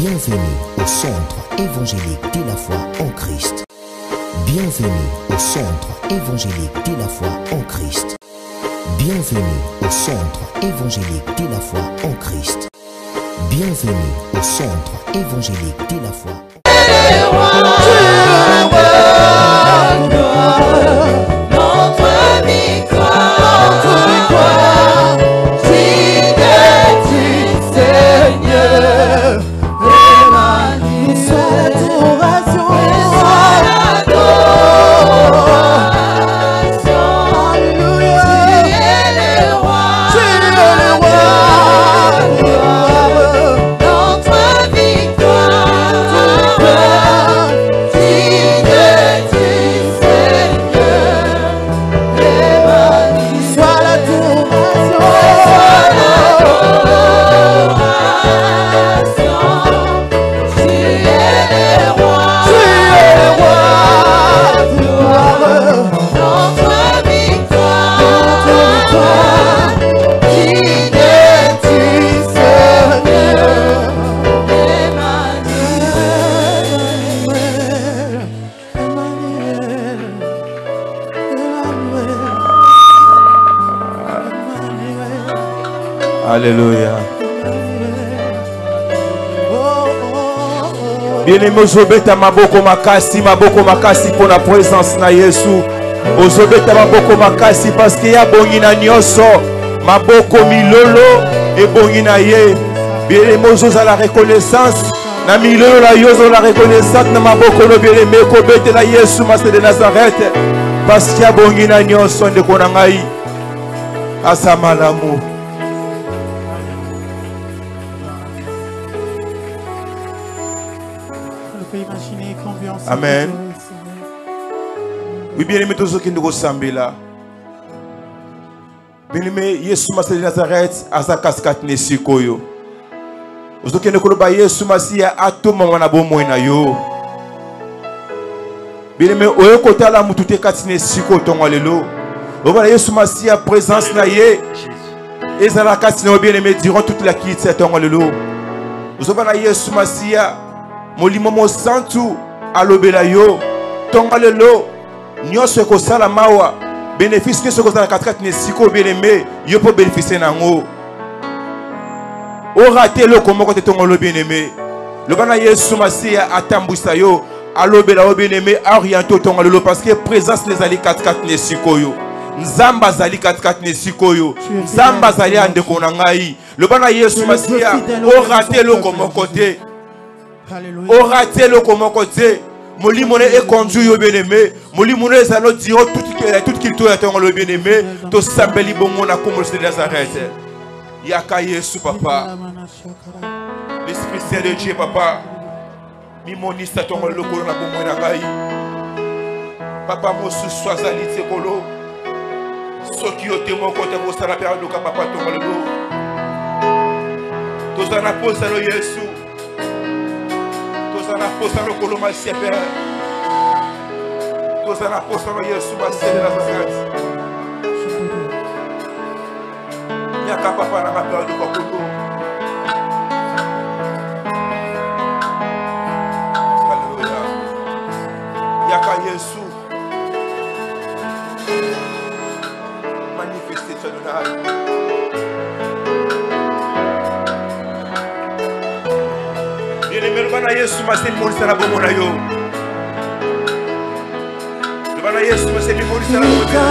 Bienvenue au centre évangélique de la foi en Christ. Bienvenue au centre évangélique de la foi en Christ. Bienvenue au centre évangélique de la foi en Christ. Bienvenue au centre évangélique de la foi. Alléluia. Bien-aimé, ozobeta maboko makasi pour la présence na Yesu. Ozobeta maboko makasi parce qu'il y a bongi na nyonso, maboko milolo et bongi na ye. Bien-aimé, ozoza la reconnaissance. Na milolo la yozo la reconnaissance na maboko no bien-aimé ko bete na Yesu Master de Nazareth parce qu'il y a bongi na nyonso ndeko na ngai. Asamalamu. Amen. Oui, bien aimé, tous ceux qui nous ressemblent. Bien aimé, Yesu Master de Nazareth, à sa cascade Nesikoyo. Tous ceux qui nous connaissent, Yesu Master, à tout moment, na bon moyen yo. Bien aimé, au côté de la moutouté katine Siko, ton allélo. Au voilà, Yesu Master, présence na ye. Et ça la katine, bien aimé, diront toute la quitte, ton allélo. Au voilà, Yesu Master, molimo mo santu. Alobela yo tonga lelo nyonso ko sala mawa bénéfice que ce ko sala 4 nesiko bien aimé yo po bénéficier nango o raté lo comment ko te tonga lo bien aimé le bana Yesu Masia atambwisa yo alobela o bien aimé orienté tonga lelo parce que présence les ali 4 nesiko yo nzamba zali 4 nesiko yo nzamba zali ande ko na ngai le bana Yesu Masia o raté lo comment côté au raté le comment côté Molimone est conduit au bien-aimé Molimone est à notre dire tout qu'il doit être le bien-aimé to sambeli bongo na comme le Nazareth yaka Yesu papa l'esprit saint de Dieu papa mi monista ton le ko na bongo na ngai papa mo su swazali tekolo soki o temo côté mo sala père loka papa ton le lo to zana posa lo Yesu. Tous en apposant le coloma Père. Tous en apposant le Yesu Master de Nazareth. Yaka papa na mapeur de Kokoto. Alléluia. Yaka Yesu. Manifestez ton honneur. Le bana Yesu Master Monisa na bomo na yo. Le bana Yesu Master Monisa na bomo na yo.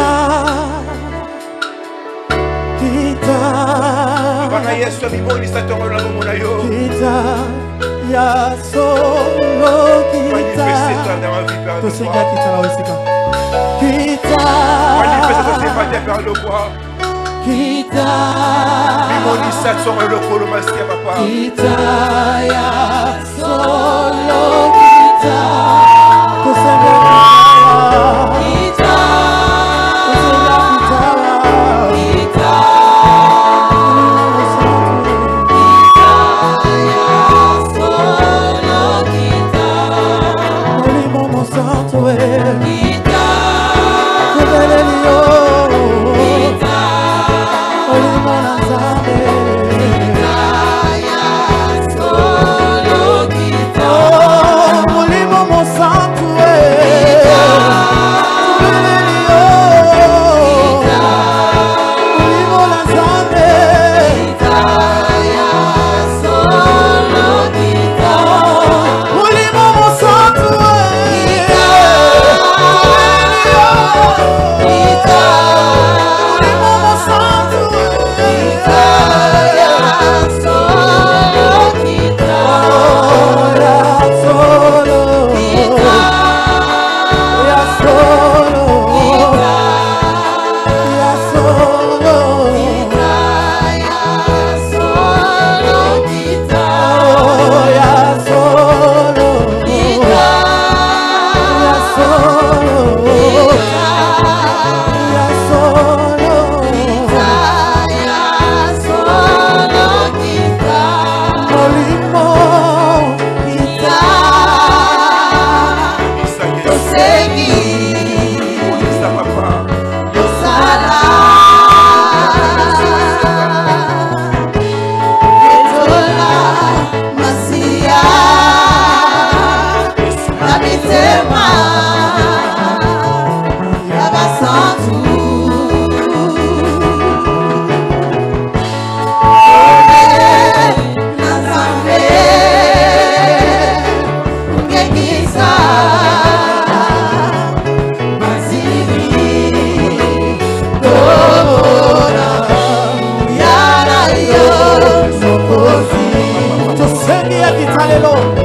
Le bana Yesu Monisa na bomo na yo. Ya solo kita. Manifeste-toi dans ma vie par le Kita kita. Manifeste-toi par le bois. Kita. Monisa sur le colo Master papa. Kita ya solo kita. Kita lelo.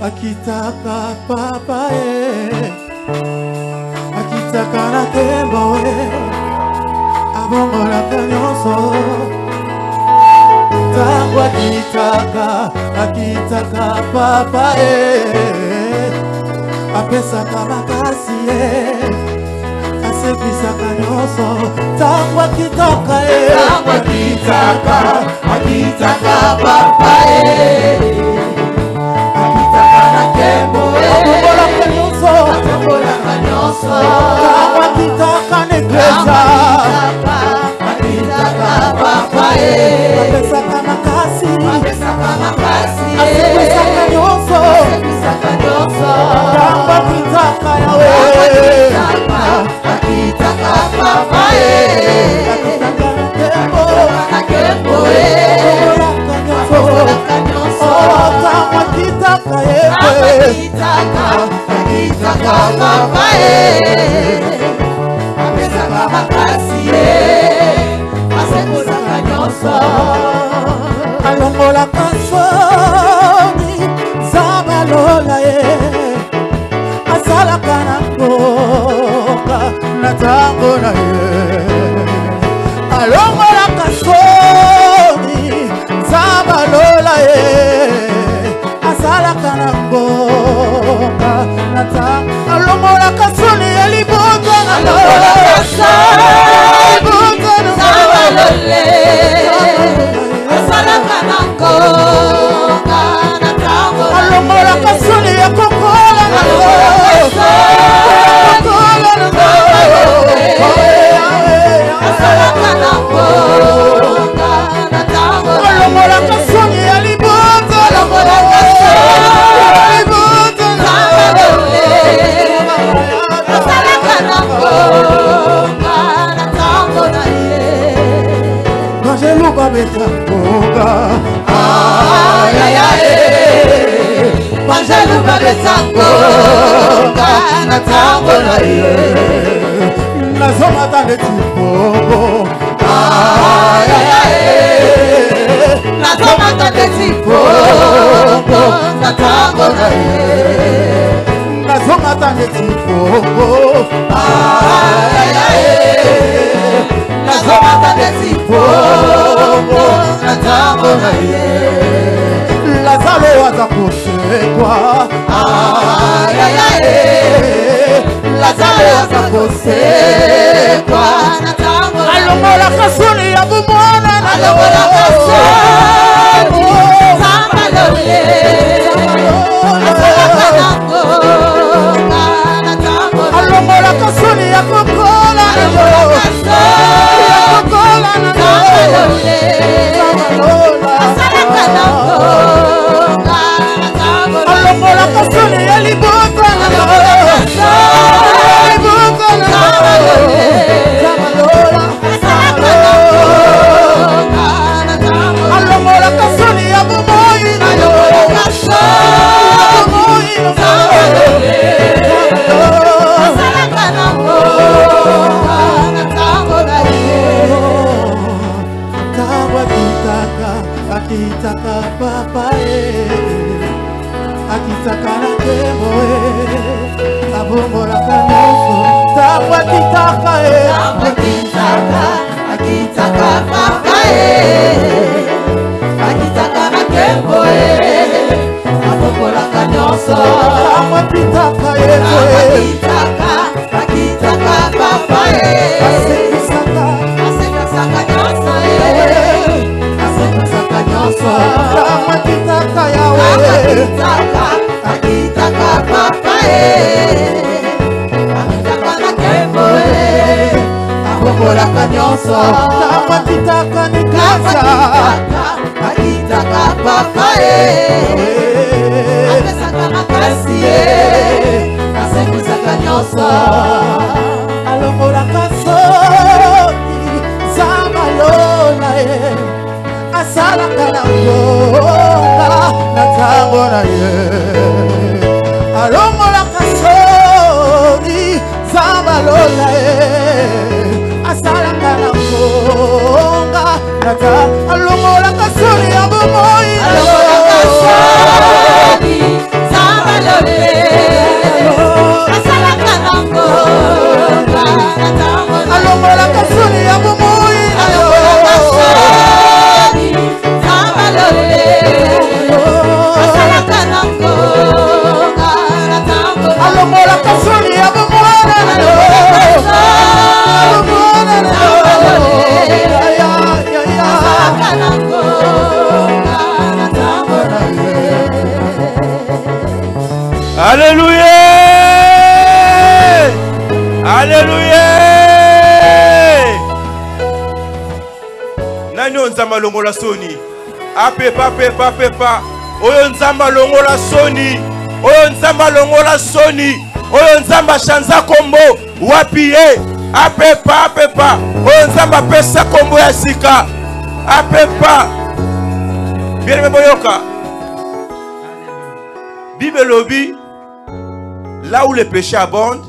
Akitaka papa akitaka na tembo abongola kanyoso tangu akitaka papa apesa kamakasi asepisa kanyoso tangu akitaka papa Atambola kanyoso Kama kitaka negreza Akitaka papa Apesa kama kasi Asepesa kanyoso Kama kitaka yawe Akitaka papa Akitaka kanyoso Kama kitaka Akitaka papa apesa kama kasi asepesa kanyoso alongola kasoni zabalola asalaka na mboka na tango na alongola kasoni zabalola asalaka na mboka na tango alongola kasoni elibonga na alongola kasoni zabalole asalaka na mboka na tango alongola kasoni ya kokola na asalaka na mboka na tango alongola kasoni elibonga alongola Luka beta koga ay ay ay Panjaluka beta koga na tango na ye na zoma tande tipo ay ay ay alongola kasoni ya bumwana na alongola kasoni zambalole alongola kasoni ya kokola na alongola kasoni ya liboko na alongola kasoni ya bomoi akitaka papa akitaka na tembo abongolaka nyonso ntango akitaka akitaka papa akitaka na tembo abongolaka nyonso ntango akitaka akitaka papa asekisaka nyonso nyonso akitaka yawe akitaka papa akitaka na kembo abongolaka nyonso akitaka nikasa akitaka papa apesaka makasi asekwisaka nyonso alongolaka soni zamalona asalaka na ngonga na ntango na ye alongolaka soni zamalona asalaka na ngonga na ntango alongolaka soni ya bomoi alongolaka soni zamalona asalaka na ngonga na ntango alongolaka soni ya bomoi alongolaka soni zamalona asalaka na ngonga na ntango alongolaka soni ya bomwana Alléluia. Alléluia. Nani nzamba longola soni. Apepa pepa pepa. Oyo nzamba longola soni. Oyo nzamba longola soni. Oyo nzamba shanza kombo. Wapi ye. Apepa apepa. Oyo nzamba pesa kombo ya sika. Apepa. Bien boyoka. Bible lobby. Là où le péché abonde,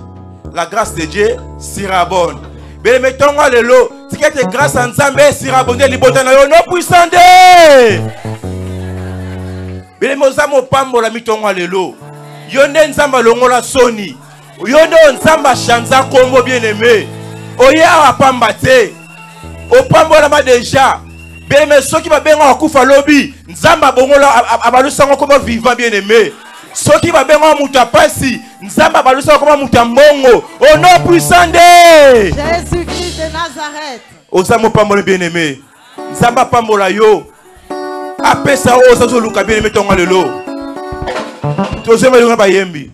la grâce de Dieu surabonde. Mais mettons à l'élo, si tu es grâce à Nzambe surabonde, libotana yo no puissante. Mais mozamo pambo la mitongo à l'élo. Yonde Nzamba longola soni. Yonde Nzamba chanza kombo bien aimé. Oya apamba te. O pambo la ma déjà. Mais ceux qui va bien en kufa lobby, Nzamba bongola abalusango comme vivant bien aimé. Soki va bien en muta pasi, Nzamba balusa comme muta mbongo. Au nom puissant de Jésus-Christ de Nazareth. Ozamo pambola bien aimé. Nzamba pambola yo. Apesa ozazo luka bien aimé tonga lelo. Tozema lunga ba yembi.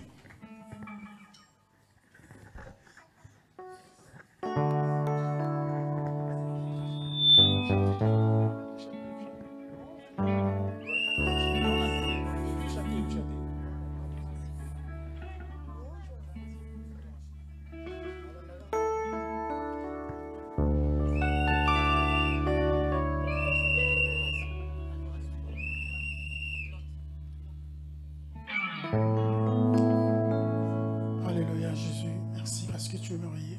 Alléluia Jésus, merci parce que tu es merveilleux.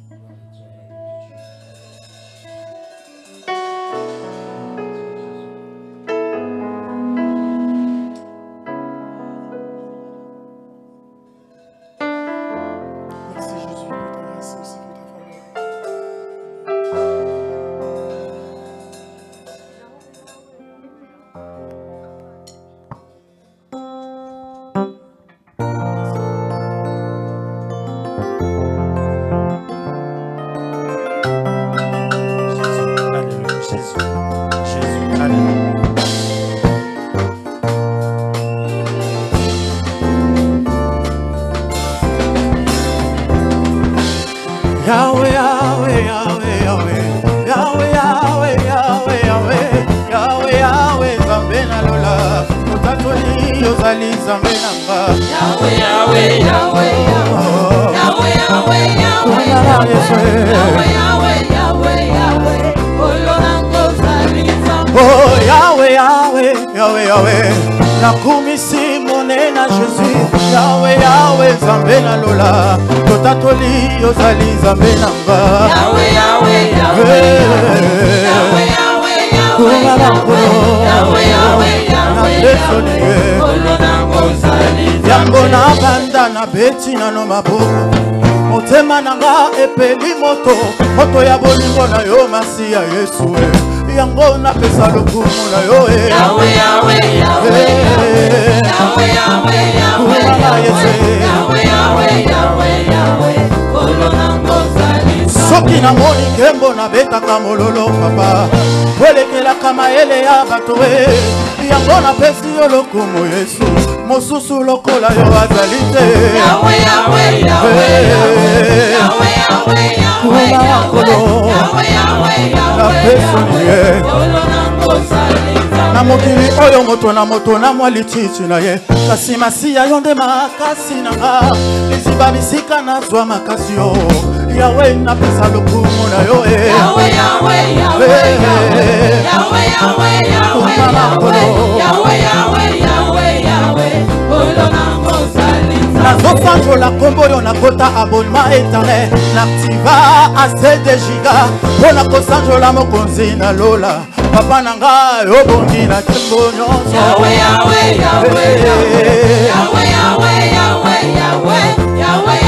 ozali nzambe nanga. Yahweh, Yahweh, Yahweh, Yahweh, Yahweh, Yahweh, Yahweh, Yahweh, Yahweh, Olonango ozali nzambe. Oh Yahweh, Yahweh, Yahweh, Yahweh, nakumisi monena Jésus. Yahweh, Yahweh, nzambe na lola, totatoli ozali nzambe nanga. Yahweh, Yahweh, Yahweh, Yahweh, Yahweh, Yahweh, Yahweh, Yahweh, Yahweh, Olonango ozali nzambe. Yango na banda na beti nano maboko, motema nanga epeli moto, moto ya bolingo na yo masi ya Yesu. Yango na pesa lokumu na yo. Yahweh, Yahweh, Yahweh, Yahweh, Yahweh, Yahweh, Yahweh, Yahweh, Yahweh, Olonango ozali nzambe. Soki na moni kembo na betaka mololo papa, kwelekelaka mayele ya bato yango na pesi yo lokumu Yesu, mosusu lokola yo azali te. Yahweh, Yahweh, Yahweh, Yahweh, Yahweh, Yahweh, Yahweh, Yahweh, Olonango ozali nzambe. Na mokili oyo moto na moto na mwa lititi na ye, kasi masiya yo nde makasi nanga, liziba bisika nazwa makasi yo. Yahweh napesa lokumu na yo. Yahweh, Yahweh, Yahweh, Yahweh, Yahweh, Yahweh, Yahweh, Yahweh, Olonango ozali nzambe. nazofanzola kombo yo nakota abonnement éternel, naktiva assez de giga mpona kosanzola mokonzi na lola. Papa nanga obongi na tembo nyonso. Yahweh, Yahweh, Yahweh, Yahweh, Yahweh, Yahweh, Yahweh, Yahweh,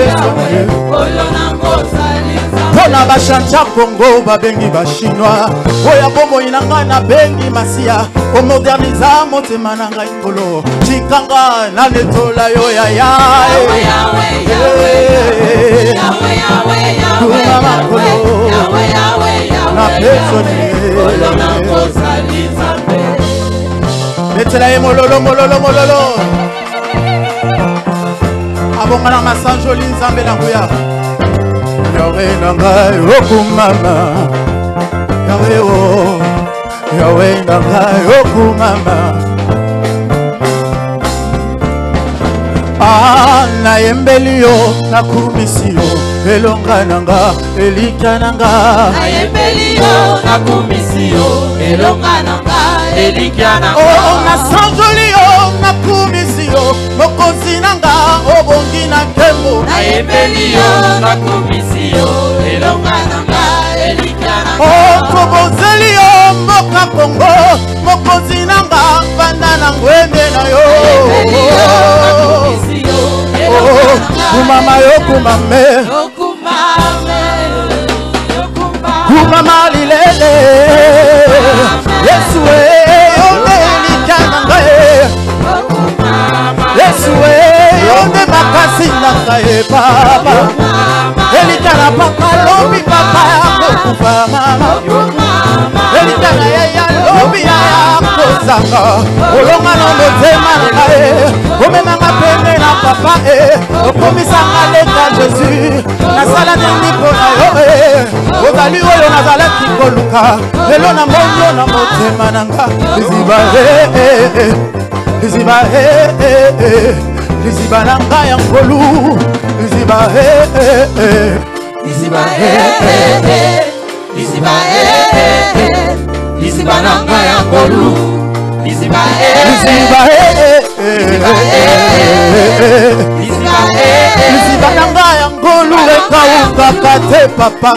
Yahweh, Olonango ozali nzambe. Mpona bashanja Congo babengi bachinois, oya bomoi na ngai nabengi masiya, omoderniza motema na ngai nkolo, tikanga na letola yo ya ya. Yahweh, Yahweh, Yahweh, Yahweh, Yahweh, Yahweh, Olonango ozali nzambe. Betela ye mololo mololo mololo, abonga na masanjoli nzambe na nguya. Yahweh na ngai okumama, Yahweh o, Yahweh na ngai okumama. Nayembeli yo nakumisi yo, elonga nanga elika nanga. Nayembeli yo nakumisi yo, elonga nanga elika nanga. Oh nasanjoli yo nakumisi yo, mokonzi nanga obongi na nkembo. Nayembeli yo nakumisi yo, elonga nanga elika nanga. Oh tobozeli yo mboka Kongo, mokonzi nanga banda na ngwende na yo. Nayembeli yo nakumisi yo, elonga nanga. Kumama yo kumame, kumama lilele, Yesu yonde elika nanga. Yesu yonde makasi nanga papa, elika na papa lobi papa yako kufa mama, elika na yaya lobi yako zanga, olonga na motema nanga omemanga pene na papa okomisanga leta Jésus, nasala nini mpona yo ozali oyo nazalaki koluka, lelo na moyo na motema nanga. Liziba liziba liziba nanga ya nkolu, liziba liziba liziba liziba nanga ya nkolu, liziba liziba nanga ya nkolu ekawukaka te papa.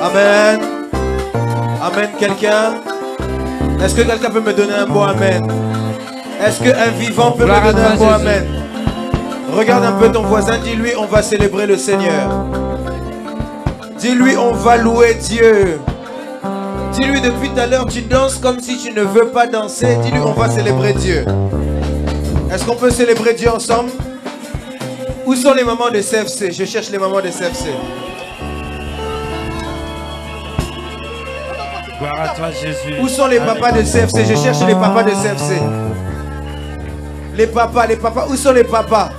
Amen. Amen, quelqu'un? Est-ce que quelqu'un peut me donner un bon amen? Est-ce qu'un vivant peut me donner un bon amen? Regarde un peu ton voisin, dis-lui on va célébrer le Seigneur. Dis-lui on va louer Dieu. Dis-lui depuis tout à l'heure tu danses comme si tu ne veux pas danser. Dis-lui on va célébrer Dieu. Est-ce qu'on peut célébrer Dieu ensemble? Où sont les mamans de CFC? Je cherche les mamans de CFC. Gloire à toi Jésus. Où sont les papas de CFC? Je cherche les papas de CFC. Les papas, où sont les papas?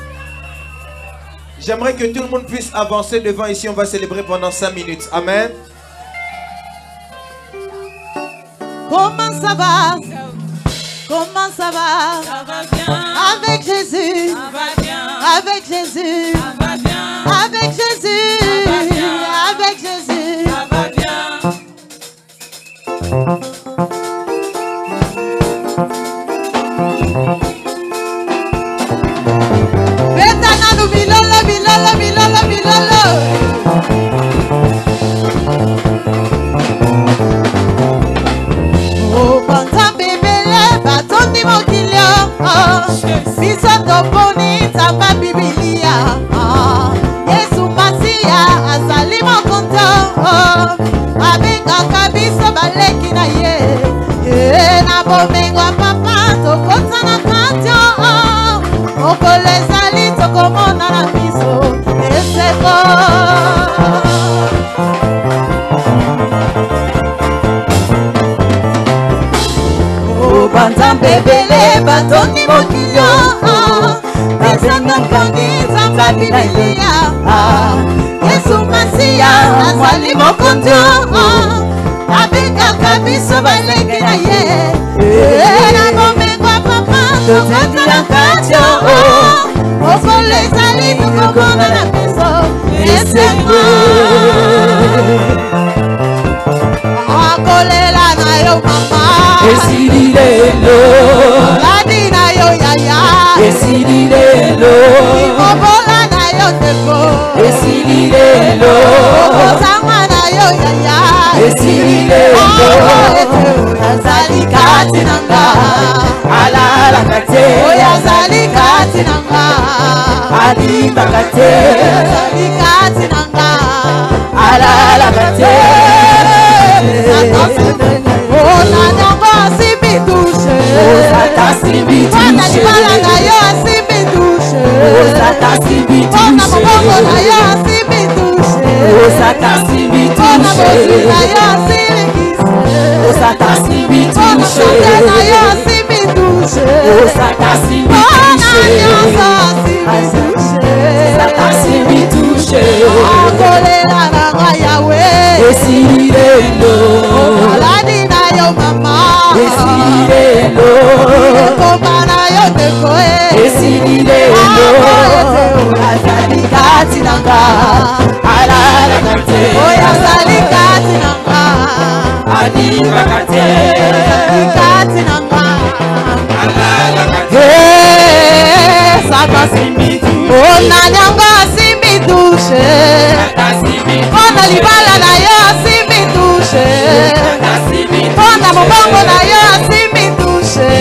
J'aimerais que tout le monde puisse avancer devant ici. On va célébrer pendant 5 minutes. Amen. Comment ça va? Comment ça va? Ça va bien. Avec Jésus. Ça va bien. Avec Jésus. Ça va bien. Avec Jésus. Ça va bien. Avec Jésus. Ça va bien. Betananu bilolo bilolo bilolo bilolo. Oh banzambe bele batondi mokilio. Biso toponi tamba Biblia. Yesu Masia azali mokonto. Abengaka biso baleki na ye. Na bomengo papa tokota na katio. Okolo ezali tokomona na biso eseko. Banzambe bele batondi mokilio. Bisanga mpangi nzamba Biblia. Yesu Masia azali mokonzo. Abengaka biso baleki na ye. Na bomengo papa tokota na katio. Okolo ezali tokomona na biso eseko. Akolela na yo mama. Esililelo. Ladi na yo yaya. Esililelo. Imobola na yo teko. Esililelo. Okotanga na yo yaya. Esililelo. Yazali kati nanga. Alala kate. Yazali kati nanga. Adimba kate. Yazali kati nanga. Alala kate. Oh na nyongo simbi touche. Osata simbi touche. Wana libala na yo simbi touche. Osata simbi touche. Wana mabongo na yo simbi touche. Osata simbi Wana touche. bosi na yo silikise. Osata simbi Wana touche. sote na yo simbi touche. Osata simbi Wana nyongo touche. simbi touche. Osata simbi touche. Akolela na nga yawe. Esililelo. Aladi na yo mama. Esililelo. Ekoma na yo tekoe. Esililelo. Azali kati nanga. Alala kate. Oyazali kati nanga. Adimba kate. Oyazali kati nanga. Alala kate. Saka simbi touche. Ona nyanga simbi touche. Osata simbi Ona libala na yo simbi touche. Ona mobongo na yo simbi touche.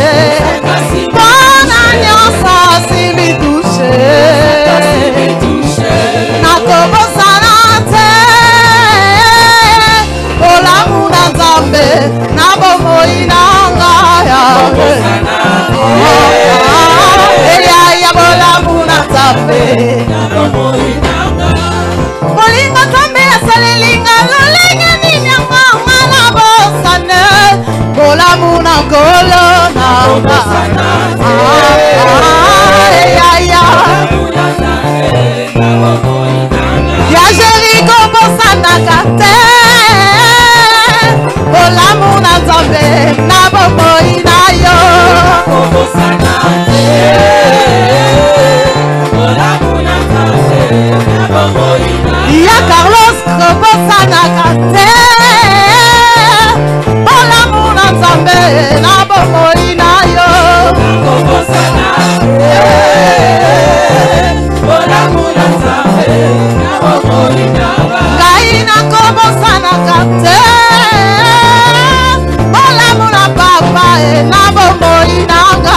Ona nyonso simbi touche. Nakobosana te. Bolamu na Nzambe na bomoi na ngaya. Eya bolamu na Nzambe. Bolingo Nzambe asalelinga lolenge ninyanga ngana bosane. Bolamu na nkolo na nga. Ya Jeriko bosanaka te. Bolamu na Nzambe na bomoi na yo. Ya Carlos kobosanaka te. Bolamu na Nzambe na bomoi na yo. Ngai nakobosanaka te. Bolamu na papa na bomoi na nga.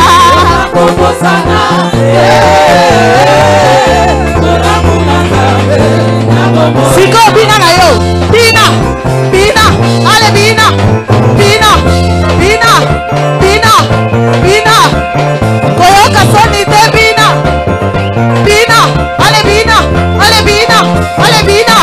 Siko bina na yo. Bina. Bina. Ale bina. Bina. Bina. Bina. Bina. Koyoka soni te bina. Bina. Ale bina. Ale bina. Ale bina.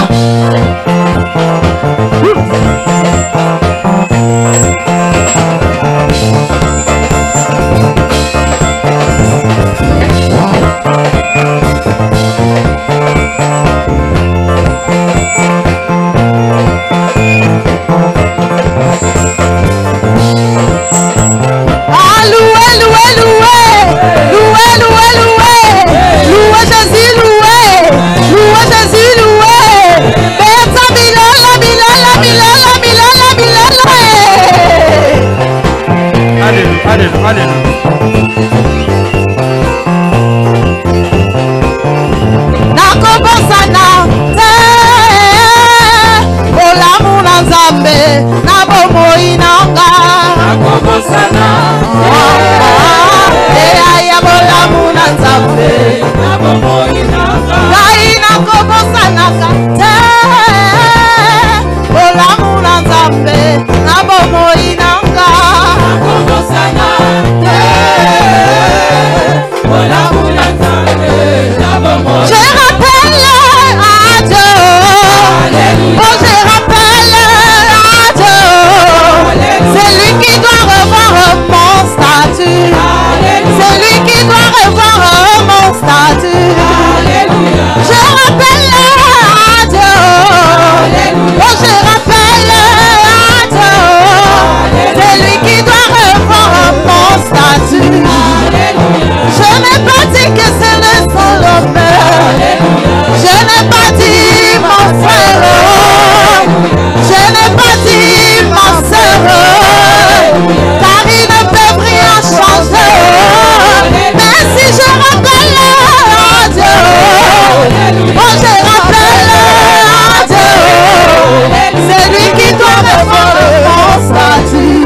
Alloué nzambe na bomoi nanga nakobosana te kolabula nzambe na bomoi. Je rappelle à Dieu. Alléluia. Oh, je rappelle à Dieu. Alléluia. C'est lui qui doit revoir mon statut. Alléluia. C'est lui qui doit revoir mon statut. Alléluia. Je rappelle à Dieu. Alléluia. Oh, je rappelle à Dieu. C'est lui qui doit revoir mon statut. Alléluia. Je n'ai pas dit que c'est le seul honneur. Je n'ai pas dit mon frère. Je n'ai pas dit ma sœur. Car ils ne peuvent rien changer. Mais si je rappelle à Dieu, oh, je rappelle à Dieu, c'est lui qui doit revoir mon statut.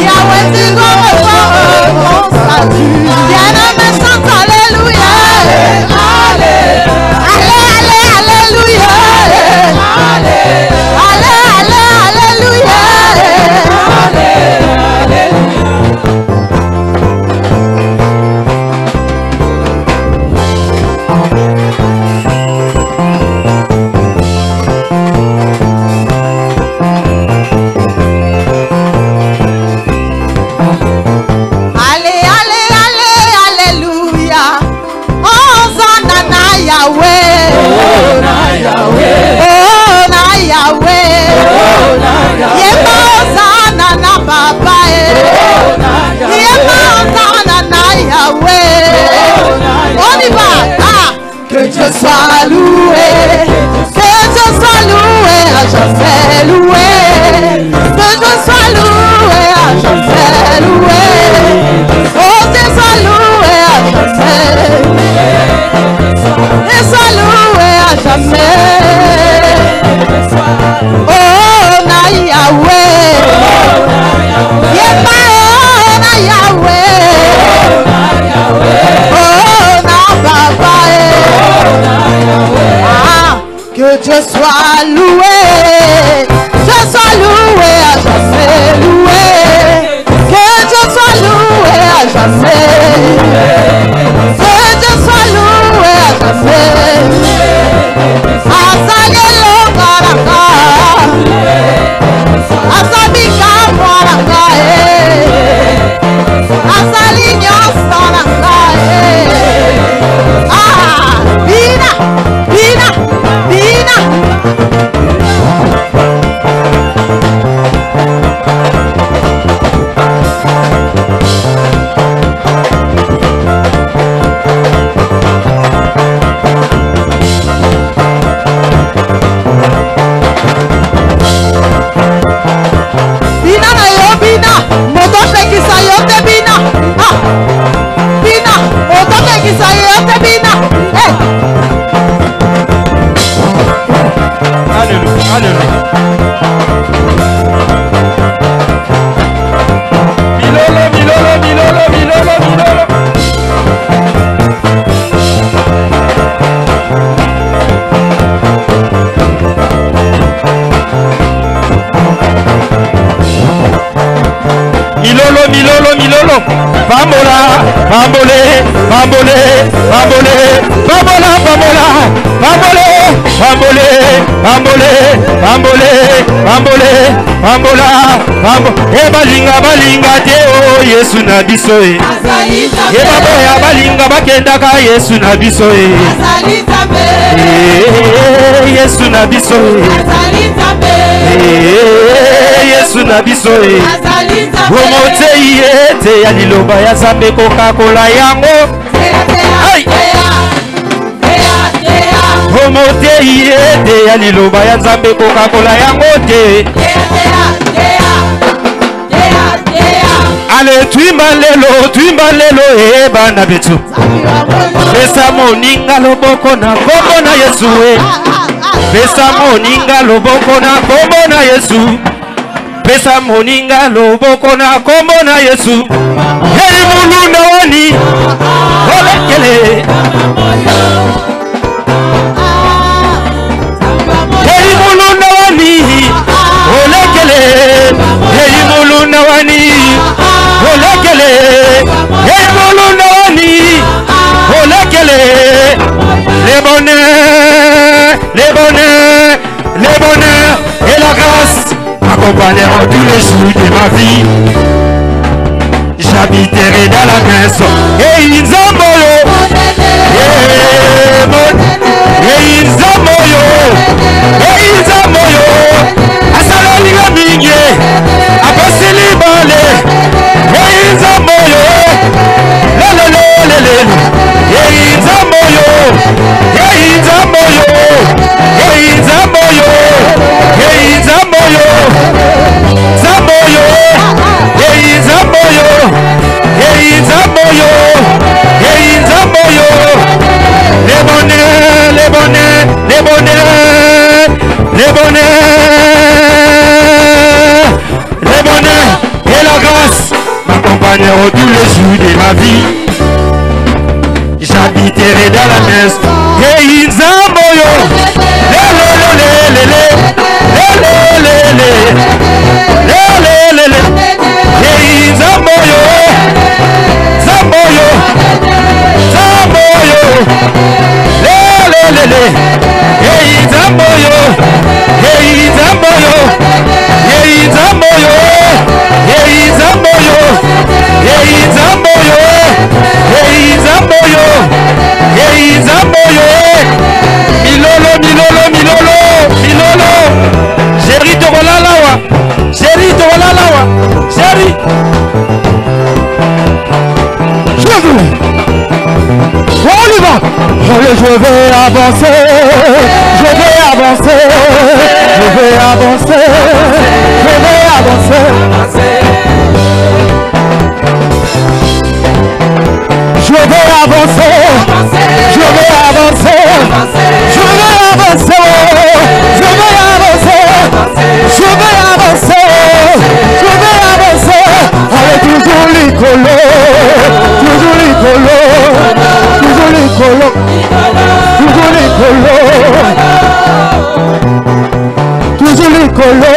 Yahweh, tu dois revoir mon statut. Bien-aimé, chante alléluia. Alléluia. Alléluia. Alléluia. Hosanna na Yahweh. Oh na Yahweh. Yema Hosanna na Papa. Yema Hosanna na Yahweh. On y va. Ah. Que Dieu soit loué. Que Dieu soit loué. À jamais loué. Que Dieu soit loué. À jamais loué. Oh, Dieu soit loué. À jamais. Et soit loué à jamais. Oh, na Yahweh. Yema, oh, na Yahweh. Oh, na Papa. Ah, que Dieu soit loué. Dieu soit loué à jamais loué. Que Dieu soit loué à jamais. Que Dieu soit loué à jamais. Asagelo baraka. Asabika baraka. Asaligno baraka. Ah, Bina, Bina, Bina. Bina na yo bina, moto pekisa yo te bina. Ah, bina, moto pekisa yo te bina. Hey. Alléluia. Alléluia. Milolo, milolo, milolo, milolo, milolo. Milolo, milolo, milolo. Bambola, bambole, bambole, bambole, bambola, bambola, bambole, bambole, bambole, bambole, bambole, bambola, bambo. E balinga balinga te o Yesu na biso e. E baboya balinga bakenda ka Yesu na biso e. Yesu na biso e. Yesu na biso e. Omotei ete ya liloba ya Nzambe kokakola yango. Omotei ete ya liloba ya Nzambe kokakola yango te. Ale twimba lelo e bana betu. Pesa moninga loboko na kombo na Yesu e. Pesa moninga loboko na kombo na Yesu. Pesa moninga loboko na kombo na Yesu. Heri mulunda wani olekele. Heri mulunda wani olekele. m'accompagneront tous les jours de ma vie. J'habiterai dans la maison. Et Nzamboyo. Et Nzamboyo. Et Nzamboyo. Asalali la minye. Apasili bale. Et Nzamboyo. Lelelelele. Et Nzamboyo. Et Nzamboyo. Et Nzamboyo. Et Nzamboyo. Zamboyo. Et Nzamboyo. Et Nzamboyo. Et Nzamboyo. Les bonnets, les bonnets, les bonnets, les bonnets, les bonnets et la grâce m'accompagneront tous les jours de ma vie. J'habiterai dans la maison. Et Nzamboyo. Milolo, milolo, milolo, milolo. Chéri, te voilà là-haut. Chéri, te voilà là-haut. Chéri. On y va. Allez, je vais avancer. Je vais avancer. Je vais avancer. Je vais avancer. Je vais avancer. Je vais avancer. Je vais avancer. Je vais avancer. Je vais avancer. Je vais avancer. Allez, toujours l'icolo. Toujours l'icolo. Toujours l'icolo. Toujours l'icolo. Toujours l'icolo.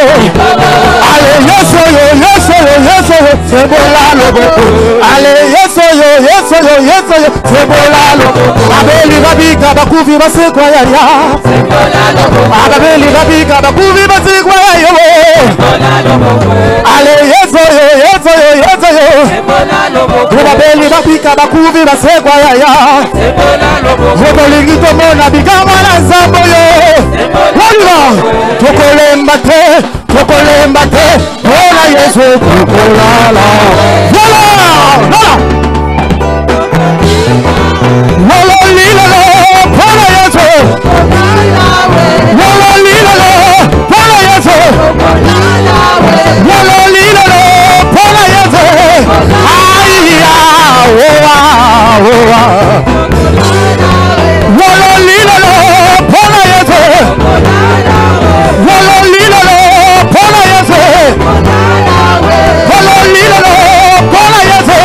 Allez, yes, yo, yes, yo, yes, yo. C'est bon là le beaucoup. Allez, yes, yo, yes, yo, yes, yo. C'est bon là le beaucoup. Abeli rabika bakuvi basekwa ya ya. C'est bon là le beaucoup. Abeli rabika bakuvi basekwa ya yo. C'est bon là le beaucoup. Allez, yes, yo, yes, yo, yes, yo. C'est bon là le beaucoup. Abeli rabika bakuvi basekwa ya ya. C'est bon là le beaucoup. Robolingi tomona bigama na Nzamboyo. Voilà. Tokolembate. Tokolembate, voilà Yesu, tokolala. Voilà, voilà. Voilà lilala, voilà Yesu. Voilà lilala, voilà Yesu. Voilà lilala, voilà Yesu. Aïe, oa, oa. Voilà lilala, voilà Yesu. Voilà lilala. Follow Lilo, follow Yesu.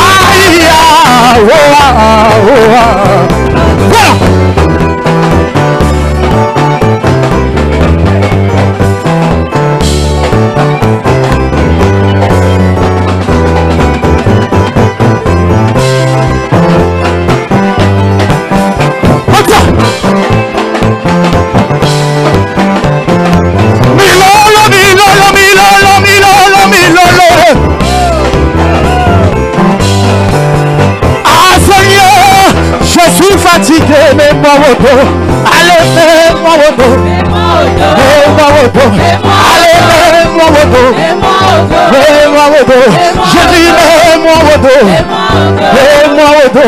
Aya, oa, oa. Fatigué, mais moi auto. Allez, fais-moi auto. Fais-moi auto. Allez, fais-moi auto. Fais-moi auto. Je dis, fais-moi auto. Fais-moi auto.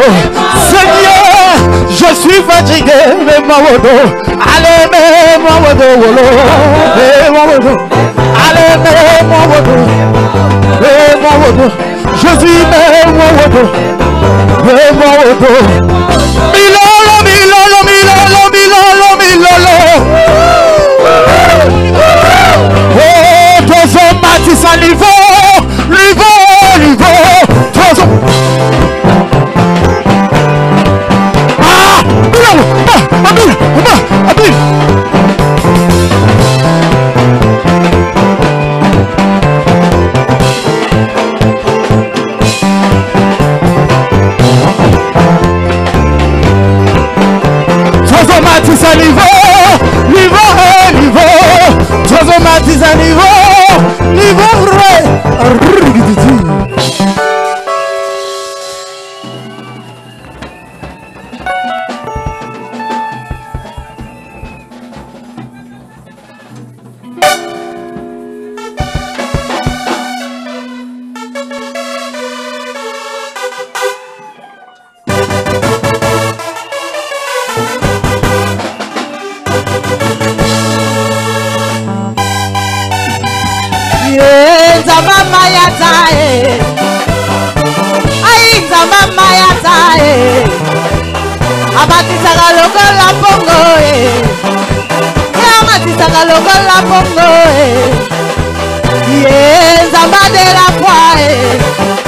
Seigneur, je suis fatigué, mais moi auto. Allez, fais-moi auto. Fais-moi auto. Allez, fais-moi auto. Fais-moi auto. Je suis, fais-moi auto. Fais-moi auto. Milolo, milolo, milolo, milolo, milolo. Oh, tozo matisa livo, livo, livo. Tozo. Ah, milolo, abil, abil. Niveau, niveau, niveau, transformatis à niveau.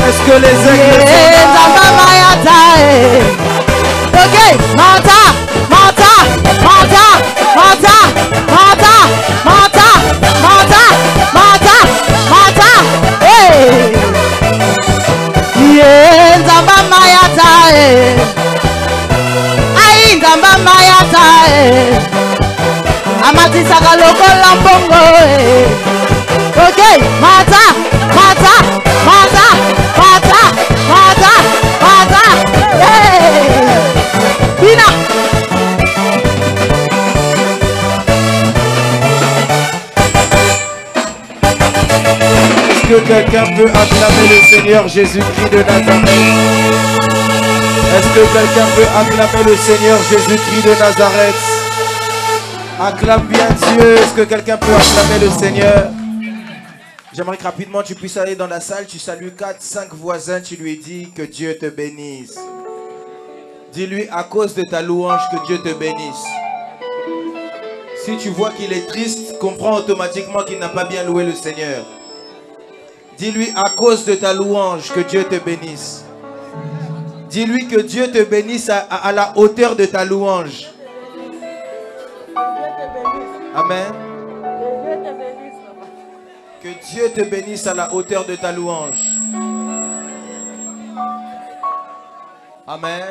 Est-ce que les aigles Amatisaka lokola mbongo ok mata mata mata mata mata mata Bina Est-ce que quelqu'un peut acclamer le Seigneur Jésus-Christ de Nazareth? Est-ce que quelqu'un peut acclamer le Seigneur Jésus-Christ de Nazareth? Acclame bien Dieu. Est-ce que quelqu'un peut acclamer le Seigneur? J'aimerais que rapidement tu puisses aller dans la salle, tu salues 4-5 voisins, tu lui dis que Dieu te bénisse. Dis-lui à cause de ta louange que Dieu te bénisse. Si tu vois qu'il est triste, comprends automatiquement qu'il n'a pas bien loué le Seigneur. Dis-lui à cause de ta louange que Dieu te bénisse. Dis-lui que Dieu te bénisse à la hauteur de ta louange. Amen. Que Dieu te bénisse à la hauteur de ta louange. Amen.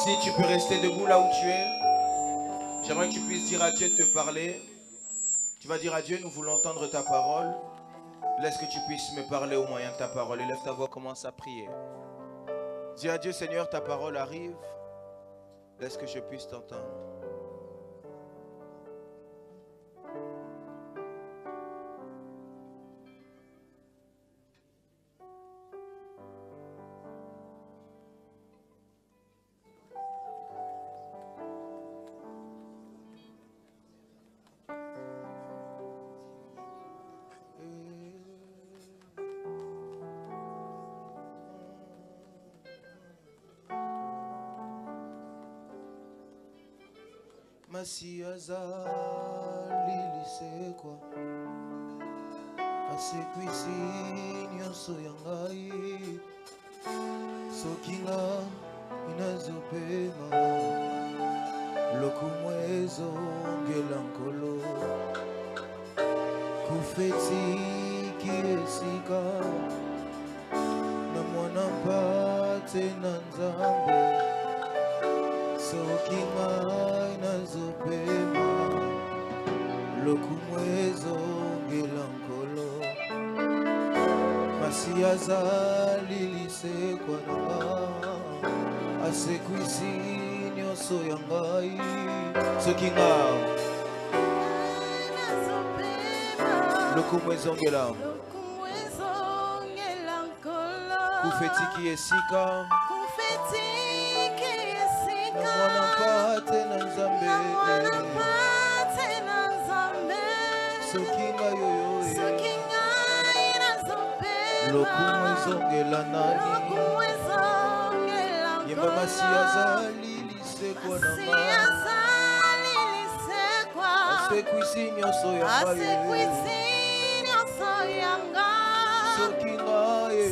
Si tu peux rester debout là où tu es, j'aimerais que tu puisses dire à Dieu de te parler. Tu vas dire à Dieu, nous voulons entendre ta parole. Laisse que tu puisses me parler au moyen de ta parole. Élève ta voix, commence à prier. Dis à Dieu, Seigneur, ta parole arrive. Laisse que je puisse t'entendre. Masi azali lisekwa asekwisi nyonso ya ngai soki nga inazopema lokumu ezongela nkolo kufetiki esika na mwana mpate na nzambe soki ngai nazopema lokumu ezongela nkolo masi azali lisekwa na nga asekwisi nyonso ya ngai soki ngai lokumu ezongela kufetiki esika mwana mpate na nzambe soki ngai yoyo lokumu ezongela nani yemba masi azali lisekwa na nga asekwisi nyonso ya ngai soki ngai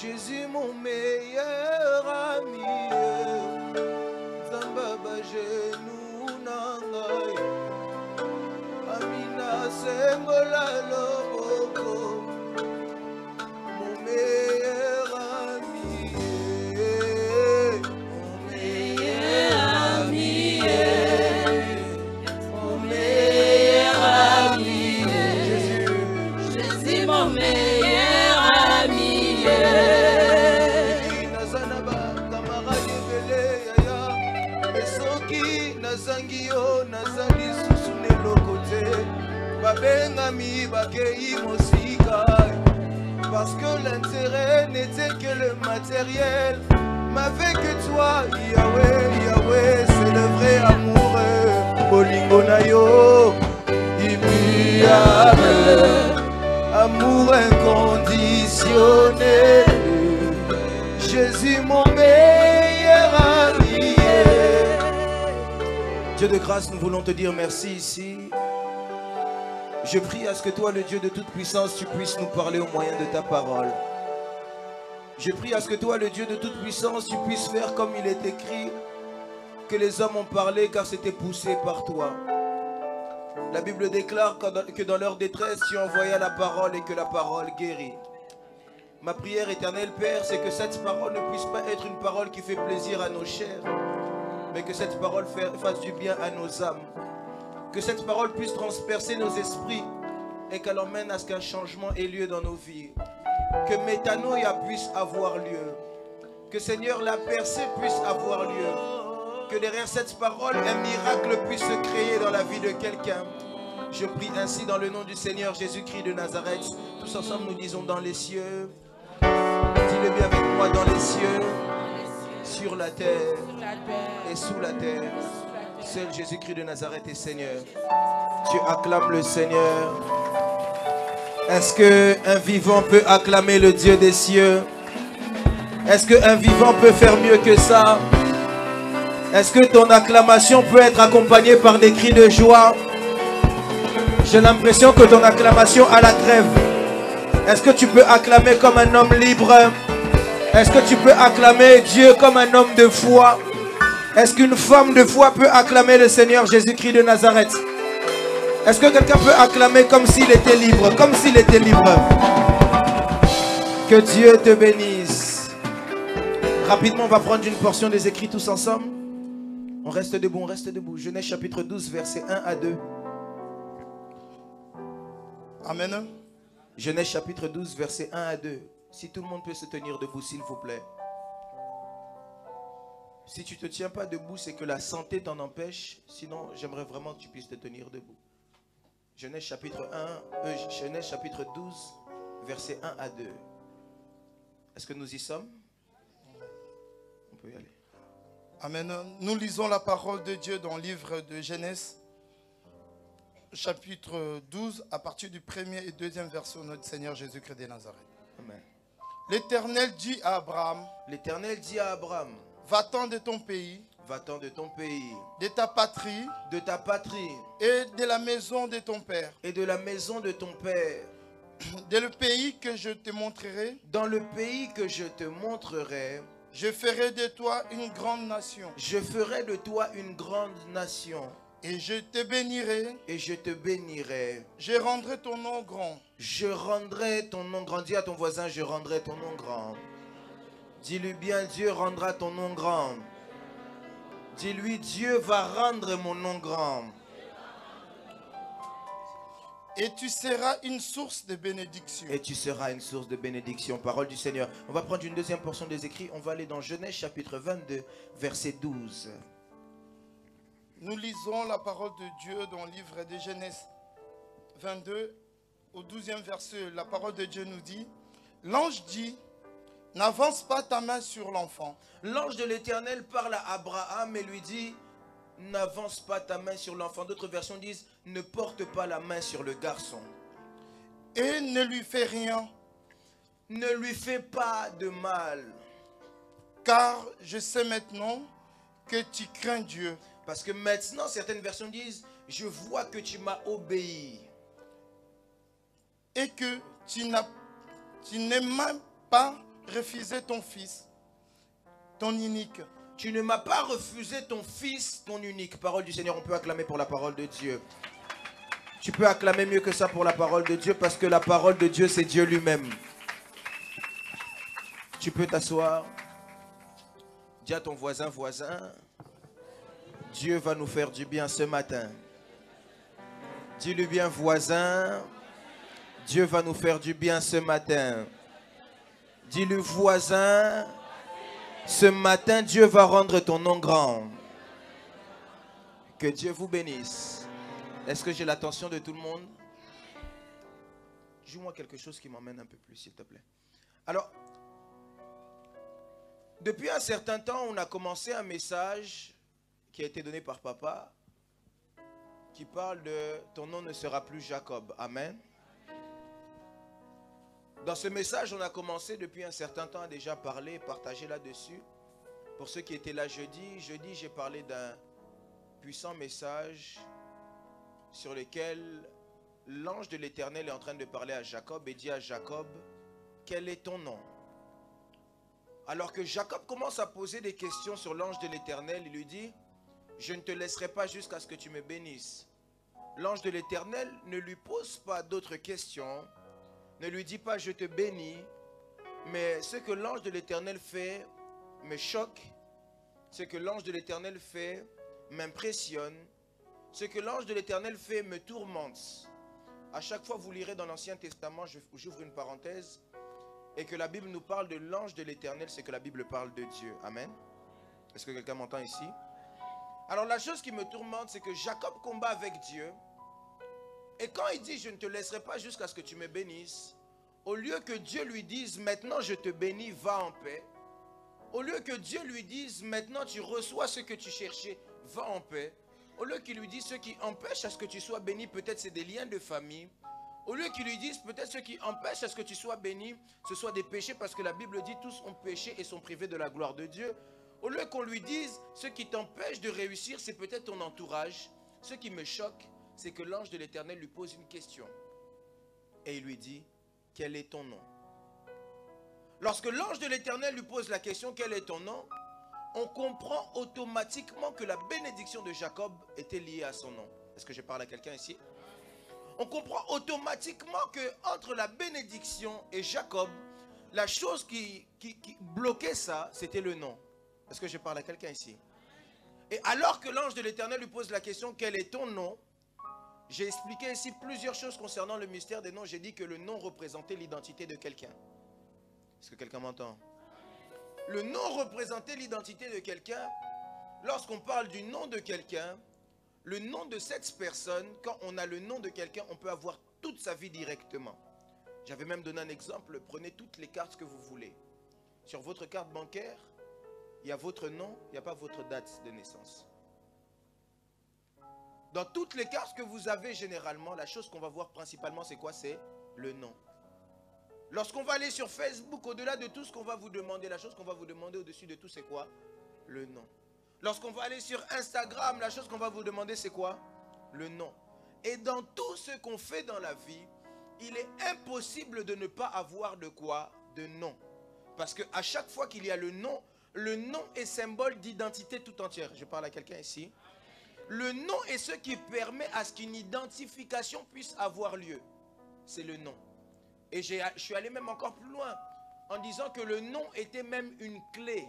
Jésus mon meilleur ami, Zamba genou nangai, Amina sengola loboko, mon meilleur ami. bakei mosika. Parce que l'intérêt n'était que le matériel. Mais avec toi, Yahweh, Yahweh, c'est le vrai amoureux. Bolingo na yo, immuable, amour inconditionnel. Jésus mon meilleur ami. Dieu de grâce, nous voulons te dire merci ici. Je prie à ce que toi, le Dieu de toute puissance, tu puisses nous parler au moyen de ta parole. Je prie à ce que toi, le Dieu de toute puissance, tu puisses faire comme il est écrit, que les hommes ont parlé car c'était poussé par toi. La Bible déclare que dans leur détresse, tu envoyais la parole et que la parole guérit. Ma prière éternelle, Père, c'est que cette parole ne puisse pas être une parole qui fait plaisir à nos chairs, mais que cette parole fasse du bien à nos âmes. Que cette parole puisse transpercer nos esprits et qu'elle emmène à ce qu'un changement ait lieu dans nos vies. Que métanoïa puisse avoir lieu. Que Seigneur, la percée puisse avoir lieu. Que derrière cette parole, un miracle puisse se créer dans la vie de quelqu'un. Je prie ainsi dans le nom du Seigneur Jésus-Christ de Nazareth. Tous ensemble nous disons dans les cieux. Dis-le bien avec moi, dans les cieux, sur la terre et sous la terre. Seul Jésus-Christ de Nazareth est Seigneur. Tu acclames le Seigneur. Est-ce qu'un vivant peut acclamer le Dieu des cieux? Est-ce qu'un vivant peut faire mieux que ça? Est-ce que ton acclamation peut être accompagnée par des cris de joie? J'ai l'impression que ton acclamation a la trêve. Est-ce que tu peux acclamer comme un homme libre? Est-ce que tu peux acclamer Dieu comme un homme de foi? Est-ce qu'une femme de foi peut acclamer le Seigneur Jésus-Christ de Nazareth? Est-ce que quelqu'un peut acclamer comme s'il était libre? Comme s'il était libre. Que Dieu te bénisse. Rapidement, on va prendre une portion des écrits tous ensemble. On reste debout, on reste debout. Genèse chapitre 12, versets 1 à 2. Amen. Genèse chapitre 12, versets 1 à 2. Si tout le monde peut se tenir debout, s'il vous plaît. Si tu ne te tiens pas debout, c'est que la santé t'en empêche. Sinon, j'aimerais vraiment que tu puisses te tenir debout. Genèse chapitre 12, versets 1 à 2. Est-ce que nous y sommes? On peut y aller. Amen. Nous lisons la parole de Dieu dans le livre de Genèse, chapitre 12, à partir du premier et deuxième verset de notre Seigneur Jésus-Christ de Nazareth. Amen. L'Éternel dit à Abraham, L'Éternel dit à Abraham, va-t'en de ton pays, va-t'en de ton pays, de ta patrie et de la maison de ton père, et de la maison de ton père, dans le pays que je te montrerai. Dans le pays que je te montrerai, je ferai de toi une grande nation. Je ferai de toi une grande nation. Et je te bénirai. Et je te bénirai. Je rendrai ton nom grand. Je rendrai ton nom grand. Dis à ton voisin, je rendrai ton nom grand. Dis-lui bien, Dieu rendra ton nom grand. Dis-lui, Dieu va rendre mon nom grand. Et tu seras une source de bénédiction. Et tu seras une source de bénédiction. Parole du Seigneur. On va prendre une deuxième portion des écrits. On va aller dans Genèse chapitre 22, verset 12. Nous lisons la parole de Dieu dans le livre de Genèse 22, au 12e verset. La parole de Dieu nous dit, l'ange dit, n'avance pas ta main sur l'enfant. L'ange de l'Éternel parle à Abraham et lui dit, n'avance pas ta main sur l'enfant. D'autres versions disent, ne porte pas la main sur le garçon. Et ne lui fais rien. Ne lui fais pas de mal. Car je sais maintenant que tu crains Dieu. Parce que maintenant, certaines versions disent, je vois que tu m'as obéi. Et que tu n'as même pas refusé ton fils, ton unique. Tu ne m'as pas refusé ton fils, ton unique. Parole du Seigneur, on peut acclamer pour la parole de Dieu. Tu peux acclamer mieux que ça pour la parole de Dieu parce que la parole de Dieu, c'est Dieu lui-même. Tu peux t'asseoir. Dis à ton voisin, Dieu va nous faire du bien ce matin. Dis-lui bien, voisin, Dieu va nous faire du bien ce matin. Dis-lui, voisin, ce matin, Dieu va rendre ton nom grand. Que Dieu vous bénisse. Est-ce que j'ai l'attention de tout le monde? Joue-moi quelque chose qui m'emmène un peu plus, s'il te plaît. Alors, depuis un certain temps, on a commencé un message qui a été donné par papa, qui parle de « Ton nom ne sera plus Jacob ». Amen. Dans ce message, on a commencé depuis un certain temps à déjà parler et partager là-dessus. Pour ceux qui étaient là jeudi, j'ai parlé d'un puissant message sur lequel l'ange de l'Éternel est en train de parler à Jacob et dit à Jacob, quel est ton nom? Alors que Jacob commence à poser des questions sur l'ange de l'Éternel, il lui dit, je ne te laisserai pas jusqu'à ce que tu me bénisses. L'ange de l'Éternel ne lui pose pas d'autres questions, ne lui dit pas je te bénis, mais ce que l'ange de l'Éternel fait me choque, ce que l'ange de l'Éternel fait m'impressionne, ce que l'ange de l'Éternel fait me tourmente. À chaque fois vous lirez dans l'Ancien Testament, j'ouvre une parenthèse, et que la Bible nous parle de l'ange de l'Éternel, c'est que la Bible parle de Dieu. Amen. Est-ce que quelqu'un m'entend ici? Alors la chose qui me tourmente, c'est que Jacob combat avec Dieu, et quand il dit je ne te laisserai pas jusqu'à ce que tu me bénisses, au lieu que Dieu lui dise maintenant je te bénis, va en paix, au lieu que Dieu lui dise maintenant tu reçois ce que tu cherchais, va en paix, au lieu qu'il lui dise ce qui empêche à ce que tu sois béni, peut-être c'est des liens de famille, au lieu qu'il lui dise peut-être ce qui empêche à ce que tu sois béni, ce soit des péchés, parce que la Bible dit tous ont péché et sont privés de la gloire de Dieu, au lieu qu'on lui dise ce qui t'empêche de réussir, c'est peut-être ton entourage. Ce qui me choque, c'est que l'ange de l'Éternel lui pose une question. Et il lui dit, quel est ton nom? Lorsque l'ange de l'Éternel lui pose la question, quel est ton nom? On comprend automatiquement que la bénédiction de Jacob était liée à son nom. Est-ce que je parle à quelqu'un ici? On comprend automatiquement que entre la bénédiction et Jacob, la chose qui bloquait ça, c'était le nom. Est-ce que je parle à quelqu'un ici? Et alors que l'ange de l'Éternel lui pose la question, quel est ton nom? J'ai expliqué ici plusieurs choses concernant le mystère des noms. J'ai dit que le nom représentait l'identité de quelqu'un. Est-ce que quelqu'un m'entend? Le nom représentait l'identité de quelqu'un. Lorsqu'on parle du nom de quelqu'un, le nom de cette personne, quand on a le nom de quelqu'un, on peut avoir toute sa vie directement. J'avais même donné un exemple. Prenez toutes les cartes que vous voulez. Sur votre carte bancaire, il y a votre nom, il n'y a pas votre date de naissance. Dans toutes les cartes que vous avez généralement, la chose qu'on va voir principalement, c'est quoi? C'est le nom. Lorsqu'on va aller sur Facebook, au-delà de tout ce qu'on va vous demander, la chose qu'on va vous demander au-dessus de tout, c'est quoi? Le nom. Lorsqu'on va aller sur Instagram, la chose qu'on va vous demander, c'est quoi? Le nom. Et dans tout ce qu'on fait dans la vie, il est impossible de ne pas avoir de quoi? De nom. Parce qu'à chaque fois qu'il y a le nom est symbole d'identité tout entière. Je parle à quelqu'un ici. Le nom est ce qui permet à ce qu'une identification puisse avoir lieu. C'est le nom. Et je suis allé même encore plus loin en disant que le nom était même une clé.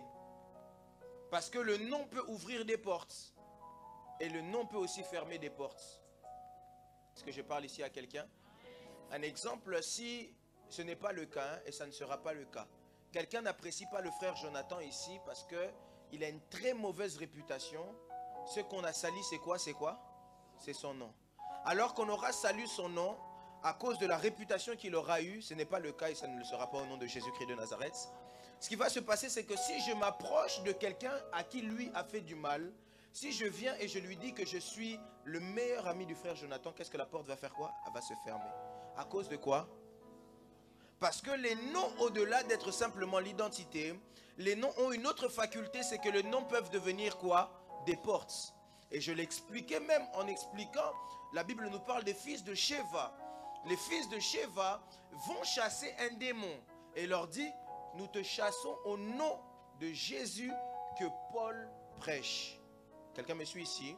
Parce que le nom peut ouvrir des portes. Et le nom peut aussi fermer des portes. Est-ce que je parle ici à quelqu'un? Un exemple, si ce n'est pas le cas, et ça ne sera pas le cas. Quelqu'un n'apprécie pas le frère Jonathan ici parce qu'il a une très mauvaise réputation. Ce qu'on a sali, c'est quoi? C'est quoi? C'est son nom. Alors qu'on aura sali son nom à cause de la réputation qu'il aura eue, ce n'est pas le cas et ça ne le sera pas au nom de Jésus-Christ de Nazareth. Ce qui va se passer, c'est que si je m'approche de quelqu'un à qui lui a fait du mal, si je viens et je lui dis que je suis le meilleur ami du frère Jonathan, qu'est-ce que la porte va faire quoi? Elle va se fermer. À cause de quoi? Parce que les noms, au-delà d'être simplement l'identité, les noms ont une autre faculté, c'est que les noms peuvent devenir quoi? Des portes. Et je l'expliquais même en expliquant, la Bible nous parle des fils de Sheva. Les fils de Sheva vont chasser un démon et leur dit, nous te chassons au nom de Jésus que Paul prêche. Quelqu'un me suit ici?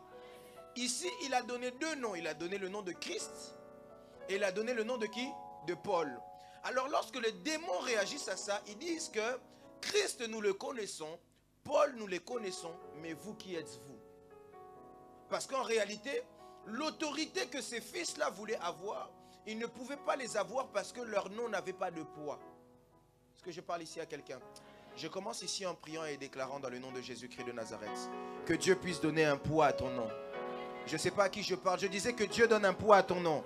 Ici, il a donné deux noms. Il a donné le nom de Christ et il a donné le nom de qui? De Paul. Alors lorsque les démons réagissent à ça, ils disent que Christ nous le connaissons, Paul nous les connaissons, mais vous qui êtes-vous? Parce qu'en réalité, l'autorité que ces fils-là voulaient avoir, ils ne pouvaient pas les avoir parce que leur nom n'avait pas de poids. Est-ce que je parle ici à quelqu'un? Je commence ici en priant et déclarant dans le nom de Jésus-Christ de Nazareth que Dieu puisse donner un poids à ton nom. Je ne sais pas à qui je parle. Je disais que Dieu donne un poids à ton nom.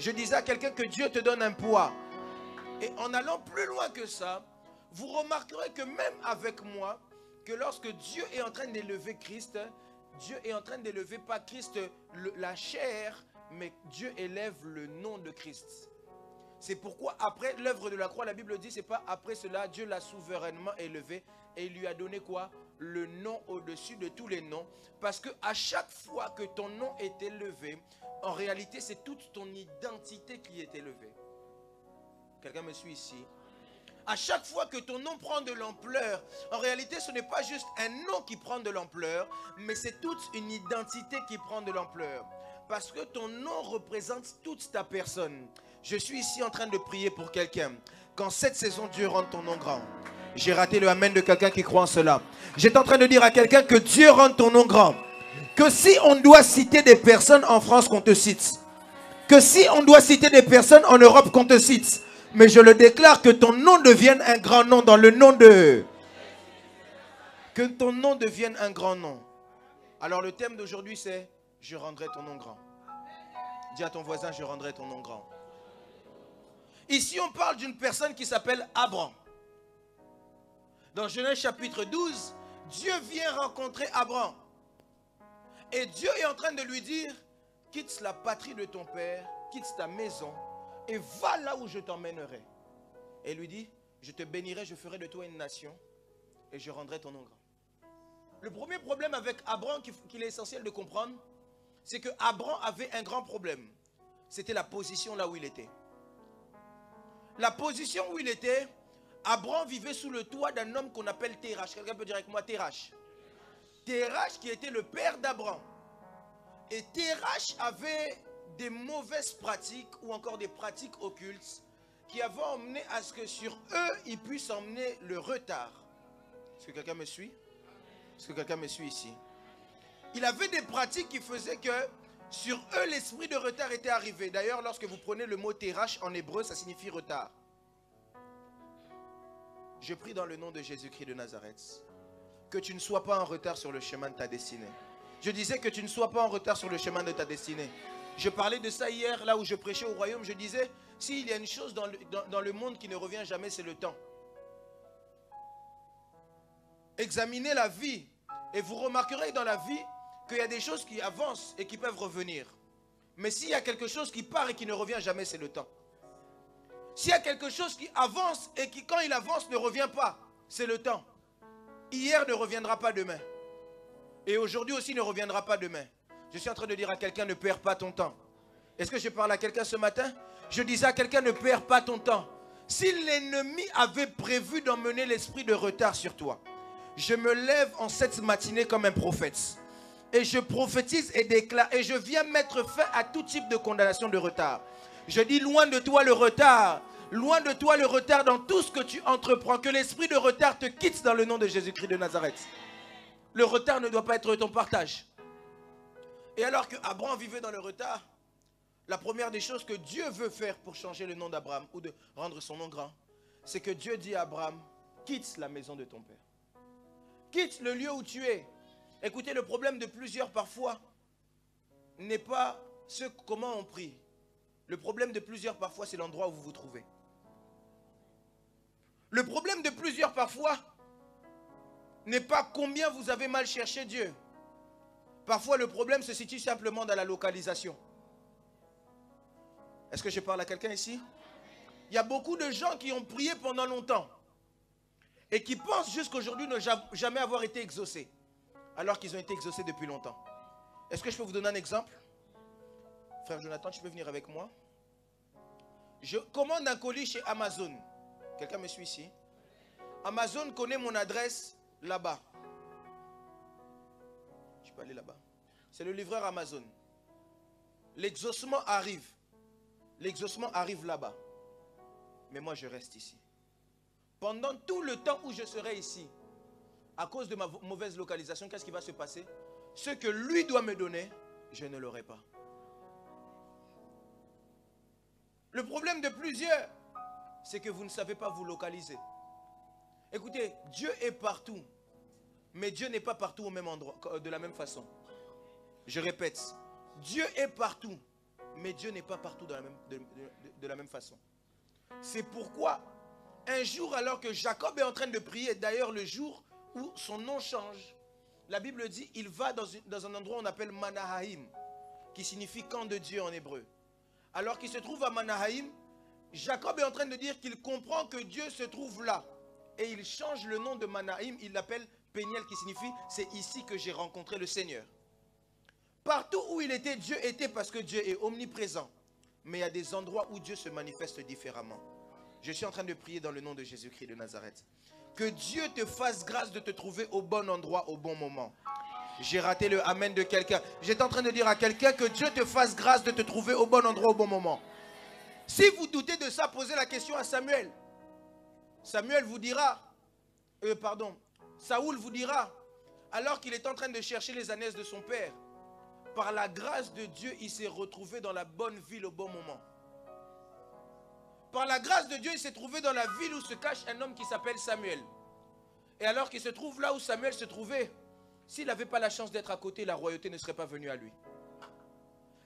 Je disais à quelqu'un que Dieu te donne un poids. Et en allant plus loin que ça, vous remarquerez que même avec moi, que lorsque Dieu est en train d'élever Christ, Dieu est en train d'élever pas Christ la chair, mais Dieu élève le nom de Christ. C'est pourquoi après l'œuvre de la croix, la Bible dit, c'est pas après cela, Dieu l'a souverainement élevé et il lui a donné quoi? Le nom au-dessus de tous les noms. Parce que à chaque fois que ton nom est élevé, en réalité, c'est toute ton identité qui est élevée. Quelqu'un me suit ici? À chaque fois que ton nom prend de l'ampleur, en réalité, ce n'est pas juste un nom qui prend de l'ampleur, mais c'est toute une identité qui prend de l'ampleur. Parce que ton nom représente toute ta personne. Je suis ici en train de prier pour quelqu'un. Qu'en cette saison, Dieu rende ton nom grand. J'ai raté le amen de quelqu'un qui croit en cela. J'étais en train de dire à quelqu'un que Dieu rende ton nom grand. Que si on doit citer des personnes en France, qu'on te cite. Que si on doit citer des personnes en Europe, qu'on te cite. Mais je le déclare, que ton nom devienne un grand nom dans le nom de... Que ton nom devienne un grand nom. Alors le thème d'aujourd'hui c'est « Je rendrai ton nom grand ». Dis à ton voisin « Je rendrai ton nom grand ». Ici on parle d'une personne qui s'appelle Abraham. Dans Genèse chapitre 12, Dieu vient rencontrer Abraham. Et Dieu est en train de lui dire « Quitte la patrie de ton père, quitte ta maison, et va là où je t'emmènerai. » Et il lui dit, je te bénirai, je ferai de toi une nation, et je rendrai ton nom grand. Le premier problème avec Abraham, qu'il est essentiel de comprendre, c'est que Abraham avait un grand problème. C'était la position là où il était. La position où il était, Abraham vivait sous le toit d'un homme qu'on appelle Terach. Quelqu'un peut dire avec moi Terach? Terach qui était le père d'Abraham. Et Terach avait des mauvaises pratiques ou encore des pratiques occultes qui avaient emmené à ce que sur eux, ils puissent emmener le retard. Est-ce que quelqu'un me suit? Est-ce que quelqu'un me suit ici? Il avait des pratiques qui faisaient que sur eux, l'esprit de retard était arrivé. D'ailleurs, lorsque vous prenez le mot terach en hébreu, ça signifie retard. Je prie dans le nom de Jésus-Christ de Nazareth que tu ne sois pas en retard sur le chemin de ta destinée. Je disais que tu ne sois pas en retard sur le chemin de ta destinée. Je parlais de ça hier, là où je prêchais au royaume. Je disais, s'il y a une chose dans le monde qui ne revient jamais, c'est le temps. Examinez la vie et vous remarquerez dans la vie qu'il y a des choses qui avancent et qui peuvent revenir. Mais s'il y a quelque chose qui part et qui ne revient jamais, c'est le temps. S'il y a quelque chose qui avance et qui, quand il avance, ne revient pas, c'est le temps. Hier ne reviendra pas demain. Et aujourd'hui aussi ne reviendra pas demain. Je suis en train de dire à quelqu'un, ne perds pas ton temps. Est-ce que je parle à quelqu'un ce matin? Je disais à quelqu'un, ne perds pas ton temps. Si l'ennemi avait prévu d'emmener l'esprit de retard sur toi, je me lève en cette matinée comme un prophète. Et je prophétise et déclare, et je viens mettre fin à tout type de condamnation de retard. Je dis, loin de toi le retard. Loin de toi le retard dans tout ce que tu entreprends. Que l'esprit de retard te quitte dans le nom de Jésus-Christ de Nazareth. Le retard ne doit pas être ton partage. Et alors que Abraham vivait dans le retard, la première des choses que Dieu veut faire pour changer le nom d'Abraham ou de rendre son nom grand, c'est que Dieu dit à Abraham, quitte la maison de ton père. Quitte le lieu où tu es. Écoutez, le problème de plusieurs parfois n'est pas comment on prie. Le problème de plusieurs parfois, c'est l'endroit où vous vous trouvez. Le problème de plusieurs parfois n'est pas combien vous avez mal cherché Dieu. Parfois, le problème se situe simplement dans la localisation. Est-ce que je parle à quelqu'un ici? Il y a beaucoup de gens qui ont prié pendant longtemps et qui pensent jusqu'aujourd'hui ne jamais avoir été exaucés, alors qu'ils ont été exaucés depuis longtemps. Est-ce que je peux vous donner un exemple? Frère Jonathan, tu peux venir avec moi? Je commande un colis chez Amazon. Quelqu'un me suit ici? Amazon connaît mon adresse là-bas. Je peux aller là-bas. C'est le livreur Amazon. L'exaucement arrive. L'exaucement arrive là-bas. Mais moi, je reste ici. Pendant tout le temps où je serai ici, à cause de ma mauvaise localisation, qu'est-ce qui va se passer? Ce que lui doit me donner, je ne l'aurai pas. Le problème de plusieurs, c'est que vous ne savez pas vous localiser. Écoutez, Dieu est partout. Mais Dieu n'est pas partout au même endroit, de la même façon. Je répète, Dieu est partout. Mais Dieu n'est pas partout de la même façon. C'est pourquoi, un jour alors que Jacob est en train de prier, d'ailleurs le jour où son nom change, la Bible dit, il va dans un endroit qu'on appelle Manahaïm, qui signifie camp de Dieu en hébreu. Alors qu'il se trouve à Manahaïm, Jacob est en train de dire qu'il comprend que Dieu se trouve là. Et il change le nom de Manahaïm, il l'appelle Péniel, qui signifie, c'est ici que j'ai rencontré le Seigneur. Partout où il était, Dieu était, parce que Dieu est omniprésent. Mais il y a des endroits où Dieu se manifeste différemment. Je suis en train de prier dans le nom de Jésus-Christ de Nazareth. Que Dieu te fasse grâce de te trouver au bon endroit, au bon moment. J'ai raté le amen de quelqu'un. J'étais en train de dire à quelqu'un que Dieu te fasse grâce de te trouver au bon endroit, au bon moment. Si vous doutez de ça, posez la question à Samuel. Samuel vous dira, Saoul vous dira, alors qu'il est en train de chercher les ânesse de son père, par la grâce de Dieu, il s'est retrouvé dans la bonne ville au bon moment. Par la grâce de Dieu, il s'est trouvé dans la ville où se cache un homme qui s'appelle Samuel. Et alors qu'il se trouve là où Samuel se trouvait, s'il n'avait pas la chance d'être à côté, la royauté ne serait pas venue à lui.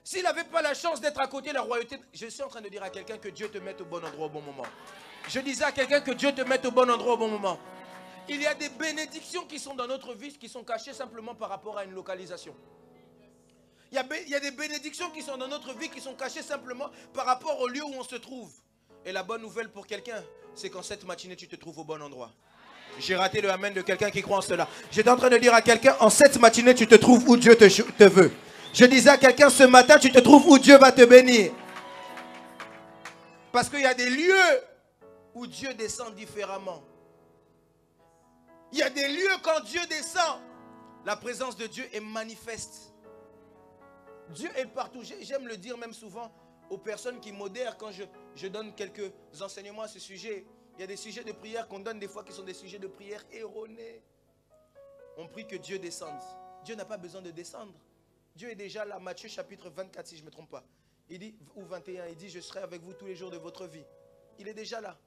S'il n'avait pas la chance d'être à côté, la royauté... Je suis en train de dire à quelqu'un que Dieu te mette au bon endroit au bon moment. Je disais à quelqu'un que Dieu te mette au bon endroit au bon moment. Il y a des bénédictions qui sont dans notre vie, qui sont cachées simplement par rapport à une localisation. Il y a des bénédictions qui sont dans notre vie, qui sont cachées simplement par rapport au lieu où on se trouve. Et la bonne nouvelle pour quelqu'un, c'est qu'en cette matinée, tu te trouves au bon endroit. J'ai raté le amen de quelqu'un qui croit en cela. J'étais en train de dire à quelqu'un, en cette matinée, tu te trouves où Dieu te veut. Je disais à quelqu'un, ce matin, tu te trouves où Dieu va te bénir. Parce qu'il y a des lieux où Dieu descend différemment. Il y a des lieux quand Dieu descend, la présence de Dieu est manifeste. Dieu est partout. J'aime le dire même souvent aux personnes qui modèrent quand je donne quelques enseignements à ce sujet. Il y a des sujets de prière qu'on donne des fois qui sont des sujets de prière erronés. On prie que Dieu descende. Dieu n'a pas besoin de descendre. Dieu est déjà là. Matthieu chapitre 24, si je ne me trompe pas. Il dit, ou 21, il dit, je serai avec vous tous les jours de votre vie. Il est déjà là.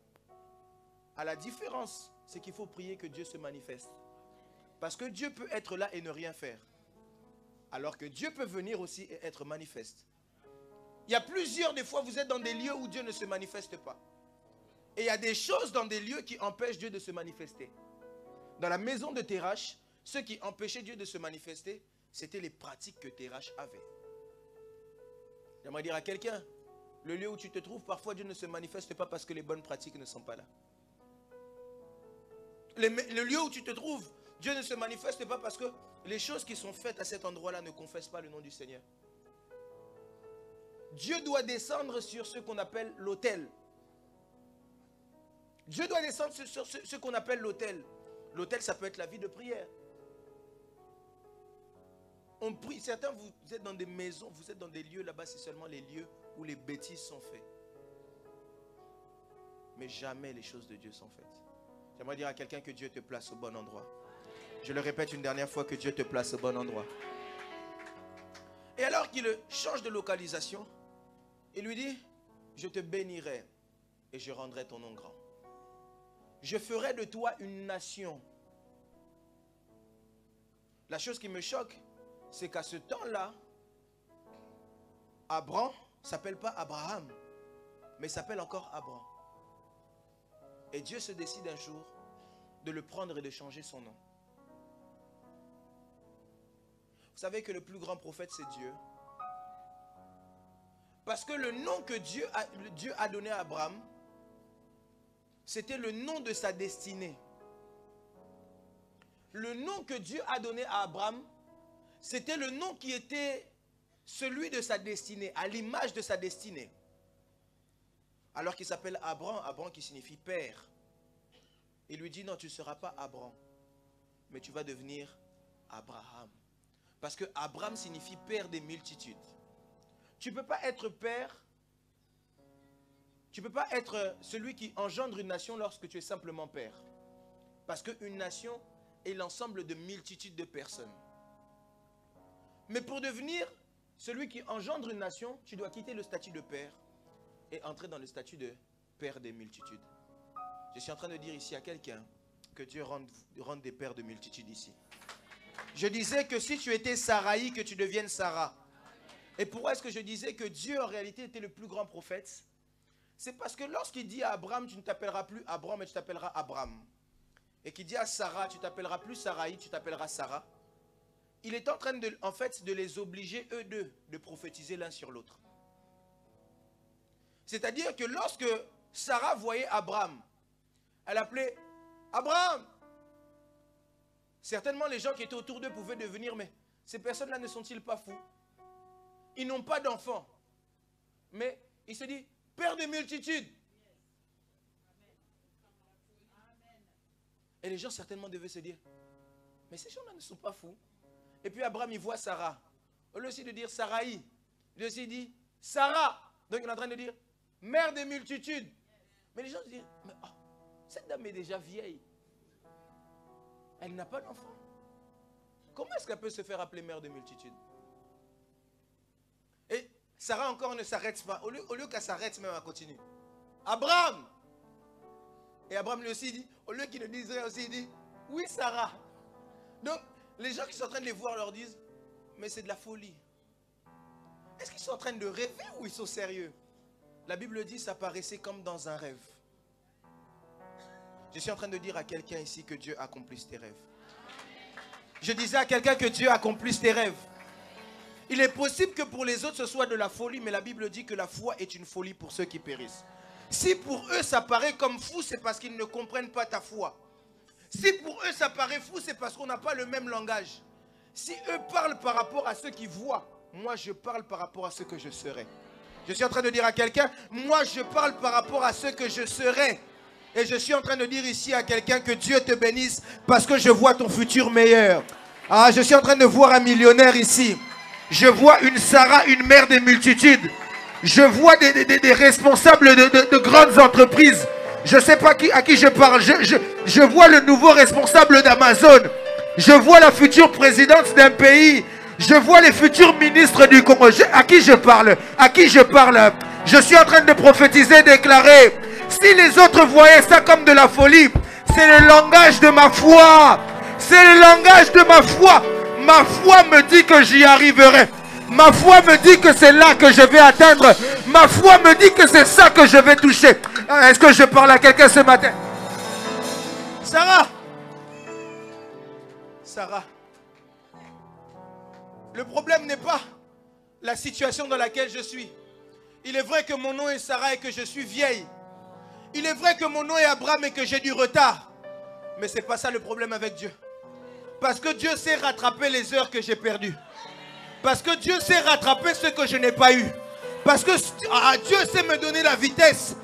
À la différence, c'est qu'il faut prier que Dieu se manifeste. Parce que Dieu peut être là et ne rien faire. Alors que Dieu peut venir aussi et être manifeste. Il y a plusieurs des fois, vous êtes dans des lieux où Dieu ne se manifeste pas. Et il y a des choses dans des lieux qui empêchent Dieu de se manifester. Dans la maison de Thérache, ce qui empêchait Dieu de se manifester, c'était les pratiques que Thérache avait. J'aimerais dire à quelqu'un, le lieu où tu te trouves, parfois Dieu ne se manifeste pas parce que les bonnes pratiques ne sont pas là. Le lieu où tu te trouves, Dieu ne se manifeste pas parce que les choses qui sont faites à cet endroit-là ne confessent pas le nom du Seigneur. Dieu doit descendre sur ce qu'on appelle l'autel. Dieu doit descendre sur ce qu'on appelle l'autel. L'autel, ça peut être la vie de prière. On prie. Certains, vous êtes dans des maisons, vous êtes dans des lieux, là-bas, c'est seulement les lieux où les bêtises sont faites. Mais jamais les choses de Dieu sont faites. J'aimerais dire à quelqu'un que Dieu te place au bon endroit. Je le répète une dernière fois, que Dieu te place au bon endroit. Et alors qu'il change de localisation, il lui dit, je te bénirai et je rendrai ton nom grand. Je ferai de toi une nation. La chose qui me choque, c'est qu'à ce temps-là, Abraham ne s'appelle pas Abraham, mais s'appelle encore Abraham. Et Dieu se décide un jour de le prendre et de changer son nom. Vous savez que le plus grand prophète, c'est Dieu. Parce que le nom que Dieu a donné à Abraham, c'était le nom de sa destinée. Le nom que Dieu a donné à Abraham, c'était le nom qui était celui de sa destinée, à l'image de sa destinée. Alors qu'il s'appelle Abraham, Abraham qui signifie père. Il lui dit non, tu ne seras pas Abraham, mais tu vas devenir Abraham. Parce que Abraham signifie père des multitudes. Tu ne peux pas être père, tu ne peux pas être celui qui engendre une nation lorsque tu es simplement père. Parce qu'une nation est l'ensemble de multitudes de personnes. Mais pour devenir celui qui engendre une nation, tu dois quitter le statut de père et entrer dans le statut de père des multitudes. Je suis en train de dire ici à quelqu'un que Dieu rende des pères de multitudes ici. Je disais que si tu étais Saraï, que tu deviennes Sarah. Et pourquoi est-ce que je disais que Dieu en réalité était le plus grand prophète? C'est parce que lorsqu'il dit à Abraham, tu ne t'appelleras plus Abraham, mais tu t'appelleras Abraham. Et qu'il dit à Sarah, tu t'appelleras plus Sarai, tu t'appelleras Sarah. Il est en train de, en fait, de les obliger, eux deux, de prophétiser l'un sur l'autre. C'est-à-dire que lorsque Sarah voyait Abraham, elle appelait Abraham. Certainement les gens qui étaient autour d'eux pouvaient devenir, mais ces personnes-là ne sont-ils pas fous? Ils n'ont pas d'enfants. Mais il se dit, Père de multitudes. Et les gens certainement devaient se dire, mais ces gens-là ne sont pas fous. Et puis Abraham, il voit Sarah. Au lieu aussi de dire Sarai, il aussi dit Sarah. Donc il est en train de dire, mère des multitudes. Mais les gens se disent, mais oh, cette dame est déjà vieille. Elle n'a pas d'enfant. Comment est-ce qu'elle peut se faire appeler mère de multitudes? Et Sarah encore ne s'arrête pas. Au lieu qu'elle s'arrête même, elle continue. Abraham. Et Abraham lui aussi dit, au lieu qu'il ne dise rien aussi, il dit, oui Sarah. Donc, les gens qui sont en train de les voir leur disent, mais c'est de la folie. Est-ce qu'ils sont en train de rêver ou ils sont sérieux? La Bible dit, ça paraissait comme dans un rêve. Je suis en train de dire à quelqu'un ici que Dieu accomplisse tes rêves. Je disais à quelqu'un que Dieu accomplisse tes rêves. Il est possible que pour les autres ce soit de la folie, mais la Bible dit que la foi est une folie pour ceux qui périssent. Si pour eux ça paraît comme fou, c'est parce qu'ils ne comprennent pas ta foi. Si pour eux ça paraît fou, c'est parce qu'on n'a pas le même langage. Si eux parlent par rapport à ceux qui voient, moi je parle par rapport à ce que je serai. Je suis en train de dire à quelqu'un, moi je parle par rapport à ce que je serai. Et je suis en train de dire ici à quelqu'un que Dieu te bénisse parce que je vois ton futur meilleur. Ah, je suis en train de voir un millionnaire ici. Je vois une Sarah, une mère des multitudes. Je vois des responsables de grandes entreprises. Je ne sais pas à qui je parle. Je vois le nouveau responsable d'Amazon. Je vois la future présidente d'un pays. Je vois les futurs ministres du Congo. À qui je parle? À qui je parle? Je suis en train de prophétiser, déclarer. Si les autres voyaient ça comme de la folie, c'est le langage de ma foi. C'est le langage de ma foi. Ma foi me dit que j'y arriverai. Ma foi me dit que c'est là que je vais atteindre. Ma foi me dit que c'est ça que je vais toucher. Est-ce que je parle à quelqu'un ce matin? Sarah. Sarah. Le problème n'est pas la situation dans laquelle je suis. Il est vrai que mon nom est Sarah et que je suis vieille. Il est vrai que mon nom est Abraham et que j'ai du retard. Mais ce n'est pas ça le problème avec Dieu. Parce que Dieu sait rattraper les heures que j'ai perdues. Parce que Dieu sait rattraper ce que je n'ai pas eu. Parce que Dieu sait me donner la vitesse.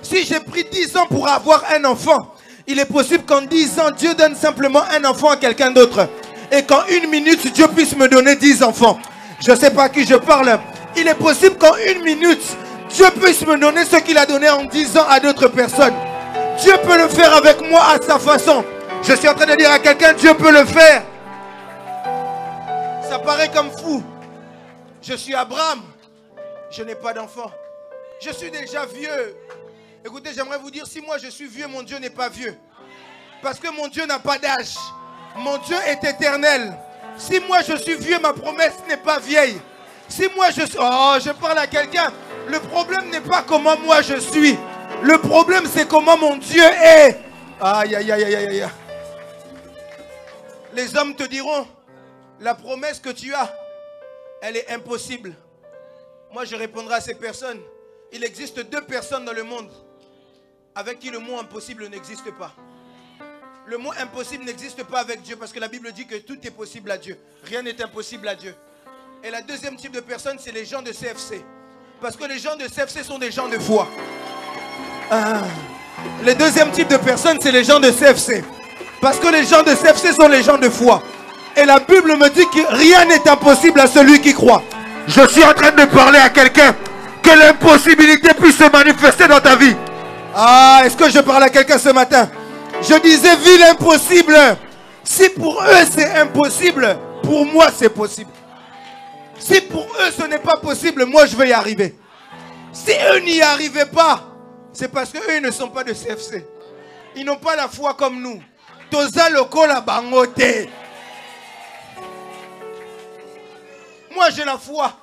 Si j'ai pris 10 ans pour avoir un enfant, il est possible qu'en 10 ans, Dieu donne simplement un enfant à quelqu'un d'autre. Et qu'en 1 minute, Dieu puisse me donner 10 enfants. Je ne sais pas à qui je parle. Il est possible qu'en 1 minute, Dieu puisse me donner ce qu'il a donné en 10 ans à d'autres personnes. Dieu peut le faire avec moi à sa façon. Je suis en train de dire à quelqu'un, Dieu peut le faire. Ça paraît comme fou. Je suis Abraham. Je n'ai pas d'enfant. Je suis déjà vieux. Écoutez, j'aimerais vous dire, si moi je suis vieux, mon Dieu n'est pas vieux. Parce que mon Dieu n'a pas d'âge. Mon Dieu est éternel. Si moi je suis vieux, ma promesse n'est pas vieille. Si moi je suis... Oh, je parle à quelqu'un. Le problème n'est pas comment moi je suis. Le problème c'est comment mon Dieu est. Aïe, aïe, aïe, aïe, aïe. Les hommes te diront, la promesse que tu as, elle est impossible. Moi je répondrai à ces personnes. Il existe 2 personnes dans le monde avec qui le mot impossible n'existe pas. Le mot impossible n'existe pas avec Dieu parce que la Bible dit que tout est possible à Dieu. Rien n'est impossible à Dieu. Et la deuxième type de personne, c'est les gens de CFC. Parce que les gens de CFC sont des gens de foi. Le deuxième type de personne, c'est les gens de CFC. Parce que les gens de CFC sont les gens de foi. Et la Bible me dit que rien n'est impossible à celui qui croit. Je suis en train de parler à quelqu'un. Que l'impossibilité puisse se manifester dans ta vie. Ah, est-ce que je parle à quelqu'un ce matin? Je disais, vis l'impossible. Si pour eux c'est impossible, pour moi c'est possible. Si pour eux ce n'est pas possible, moi je vais y arriver. Si eux n'y arrivaient pas, c'est parce qu'eux ils ne sont pas de CFC. Ils n'ont pas la foi comme nous. Toza lokola bangote. Moi j'ai la foi.